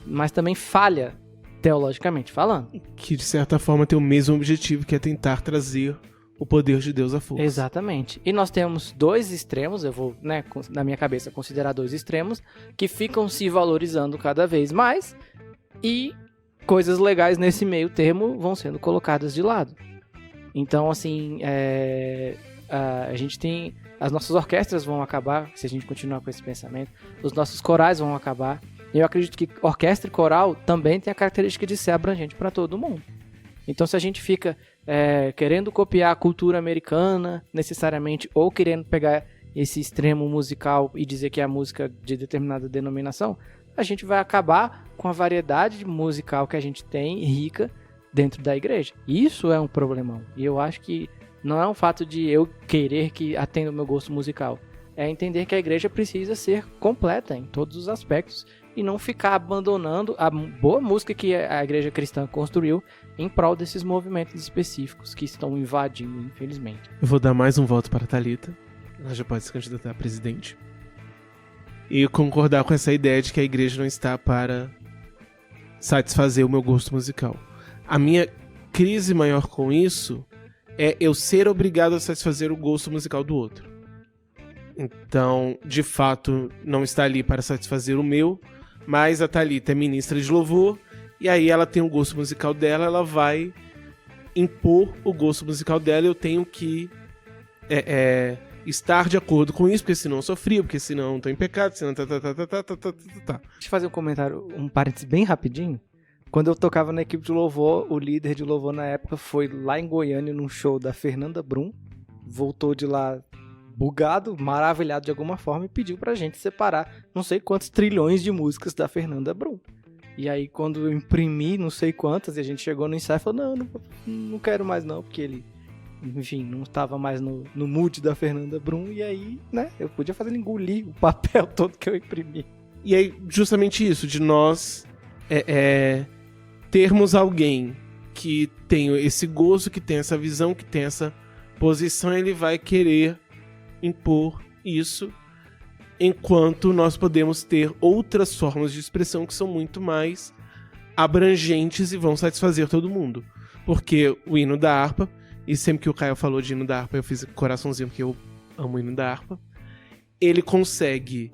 mas também falha teologicamente falando. Que de certa forma tem o mesmo objetivo, que é tentar trazer o poder de Deus à força. Exatamente. E nós temos 2 extremos, eu vou, né, na minha cabeça considerar 2 extremos, que ficam se valorizando cada vez mais e coisas legais nesse meio termo vão sendo colocadas de lado. Então, assim, a gente tem... As nossas orquestras vão acabar, se a gente continuar com esse pensamento. Os nossos corais vão acabar. E eu acredito que orquestra e coral também tem a característica de ser abrangente para todo mundo. Então, se a gente fica querendo copiar a cultura americana, necessariamente, ou querendo pegar esse extremo musical e dizer que é a música de determinada denominação, a gente vai acabar com a variedade musical que a gente tem, rica, dentro da igreja. Isso é um problemão. E eu acho que não é um fato de eu querer que atenda o meu gosto musical. É entender que a igreja precisa ser completa em todos os aspectos e não ficar abandonando a boa música que a igreja cristã construiu em prol desses movimentos específicos que estão invadindo, infelizmente. Eu vou dar mais um voto para a Thalita. Ela já pode se candidatar a presidente. E concordar com essa ideia de que a igreja não está para satisfazer o meu gosto musical. A minha crise maior com isso é eu ser obrigado a satisfazer o gosto musical do outro. Então, de fato, não está ali para satisfazer o meu, mas a Thalita é ministra de louvor, e aí ela tem o gosto musical dela, ela vai impor o gosto musical dela, eu tenho que estar de acordo com isso, porque senão eu sou frio, porque senão eu estou em pecado, senão tá. Deixa eu fazer um comentário, um parênteses bem rapidinho. Quando eu tocava na equipe de louvor, o líder de louvor na época foi lá em Goiânia num show da Fernanda Brum, voltou de lá bugado, maravilhado de alguma forma e pediu pra gente separar não sei quantos trilhões de músicas da Fernanda Brum. E aí quando eu imprimi não sei quantas e a gente chegou no ensaio e falou, não quero mais não, porque ele, enfim, não estava mais no mood da Fernanda Brum e aí, né, eu podia fazer ele engolir o papel todo que eu imprimi. E aí, justamente isso, de nós termos alguém que tem esse gozo, que tem essa visão, que tem essa posição, ele vai querer impor isso, enquanto nós podemos ter outras formas de expressão que são muito mais abrangentes e vão satisfazer todo mundo. Porque o hino da harpa, e sempre que o Caio falou de hino da harpa, eu fiz coraçãozinho porque eu amo o hino da harpa, ele consegue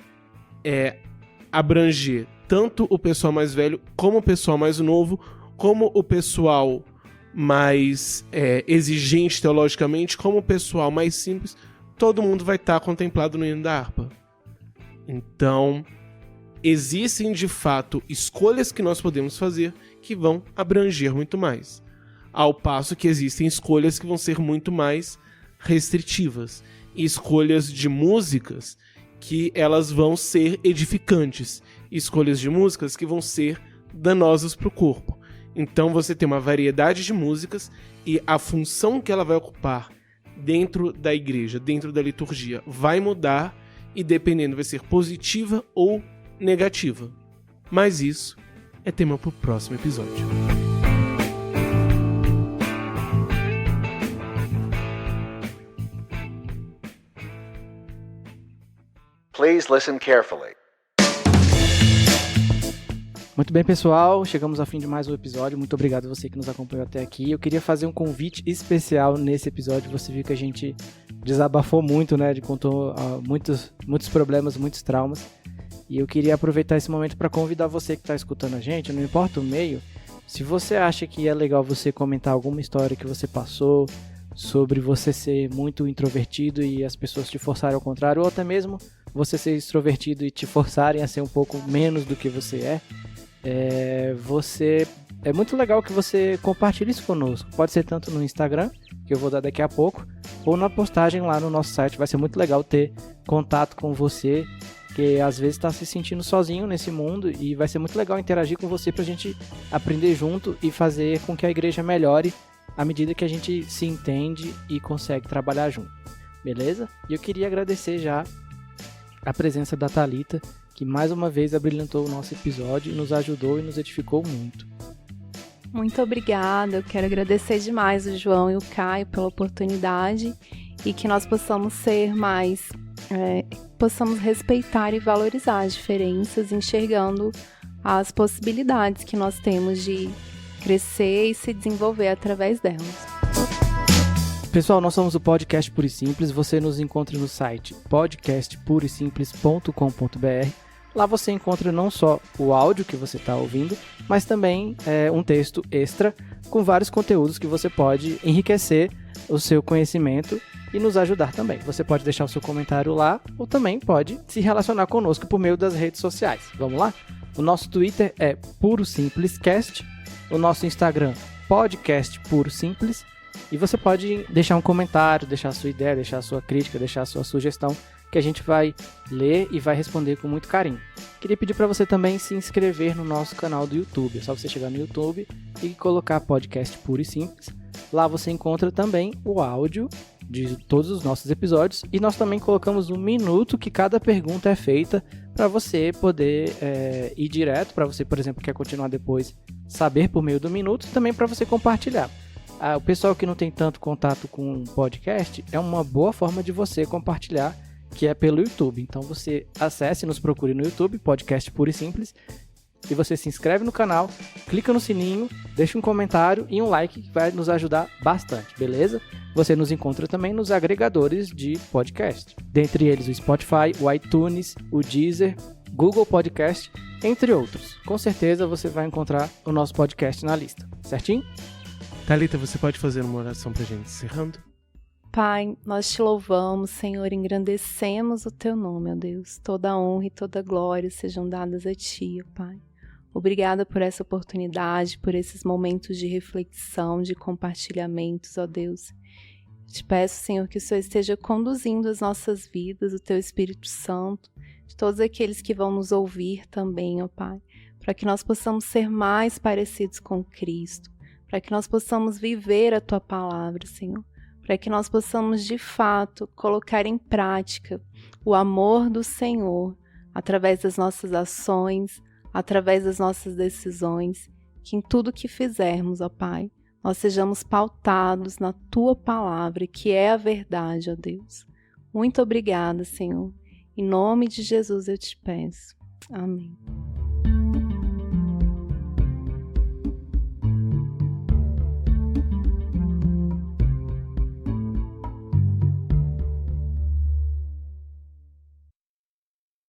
abranger tanto o pessoal mais velho, como o pessoal mais novo, como o pessoal mais exigente teologicamente, como o pessoal mais simples. Todo mundo vai estar contemplado no hino da harpa. Então, existem de fato escolhas que nós podemos fazer que vão abranger muito mais. Ao passo que existem escolhas que vão ser muito mais restritivas. E escolhas de músicas que elas vão ser edificantes. E escolhas de músicas que vão ser danosas para o corpo. Então você tem uma variedade de músicas e a função que ela vai ocupar dentro da igreja, dentro da liturgia, vai mudar e dependendo vai ser positiva ou negativa. Mas isso é tema para o próximo episódio. Please listen carefully. Muito bem, pessoal, chegamos ao fim de mais um episódio. Muito obrigado a você que nos acompanhou até aqui. Eu queria fazer um convite especial nesse episódio. Você viu que a gente desabafou muito, né? Contou muitos problemas, muitos traumas. E eu queria aproveitar esse momento para convidar você que está escutando a gente, não importa o meio, se você acha que é legal você comentar alguma história que você passou, sobre você ser muito introvertido e as pessoas te forçarem ao contrário, ou até mesmo você ser extrovertido e te forçarem a ser um pouco menos do que você é muito legal que você compartilhe isso conosco. Pode ser tanto no Instagram, que eu vou dar daqui a pouco, ou na postagem lá no nosso site. Vai ser muito legal ter contato com você, que às vezes está se sentindo sozinho nesse mundo, e vai ser muito legal interagir com você pra gente aprender junto e fazer com que a igreja melhore à medida que a gente se entende e consegue trabalhar junto, beleza? E eu queria agradecer já a presença da Thalita, que mais uma vez abrilhantou o nosso episódio e nos ajudou e nos edificou muito. Muito obrigada, eu quero agradecer demais o João e o Caio pela oportunidade e que nós possamos ser mais, possamos respeitar e valorizar as diferenças, enxergando as possibilidades que nós temos de crescer e se desenvolver através delas. Pessoal, nós somos o Podcast Puro e Simples. Você nos encontra no site podcastpurosimples.com.br. Lá você encontra não só o áudio que você está ouvindo, mas também um texto extra com vários conteúdos que você pode enriquecer o seu conhecimento e nos ajudar também. Você pode deixar o seu comentário lá ou também pode se relacionar conosco por meio das redes sociais. Vamos lá? O nosso Twitter é Puro Simples Cast, o nosso Instagram Podcast Puro Simples, e você pode deixar um comentário, deixar a sua ideia, deixar a sua crítica, deixar a sua sugestão, que a gente vai ler e vai responder com muito carinho. Queria pedir para você também se inscrever no nosso canal do YouTube. É só você chegar no YouTube e colocar Podcast Puro e Simples. Lá você encontra também o áudio de todos os nossos episódios, e nós também colocamos um minuto que cada pergunta é feita para você poder ir direto, para você, por exemplo, quer continuar depois, saber por meio do minuto, e também para você compartilhar. O pessoal que não tem tanto contato com o podcast, é uma boa forma de você compartilhar, que é pelo YouTube. Então você acesse e nos procure no YouTube, Podcast Puro e Simples, e você se inscreve no canal, clica no sininho, deixa um comentário e um like, que vai nos ajudar bastante, beleza? Você nos encontra também nos agregadores de podcast, dentre eles o Spotify, o iTunes, o Deezer, Google Podcast, entre outros. Com certeza você vai encontrar o nosso podcast na lista, certinho? Thalita, você pode fazer uma oração pra gente encerrando? Pai, nós te louvamos, Senhor, engrandecemos o teu nome, ó Deus. Toda honra e toda glória sejam dadas a ti, ó Pai. Obrigada por essa oportunidade, por esses momentos de reflexão, de compartilhamentos, ó Deus. Te peço, Senhor, que o Senhor esteja conduzindo as nossas vidas, o teu Espírito Santo, de todos aqueles que vão nos ouvir também, ó Pai, para que nós possamos ser mais parecidos com Cristo, para que nós possamos viver a tua palavra, Senhor, para que nós possamos, de fato, colocar em prática o amor do Senhor através das nossas ações, através das nossas decisões, que em tudo que fizermos, ó Pai, nós sejamos pautados na Tua palavra, que é a verdade, ó Deus. Muito obrigada, Senhor. Em nome de Jesus eu te peço. Amém.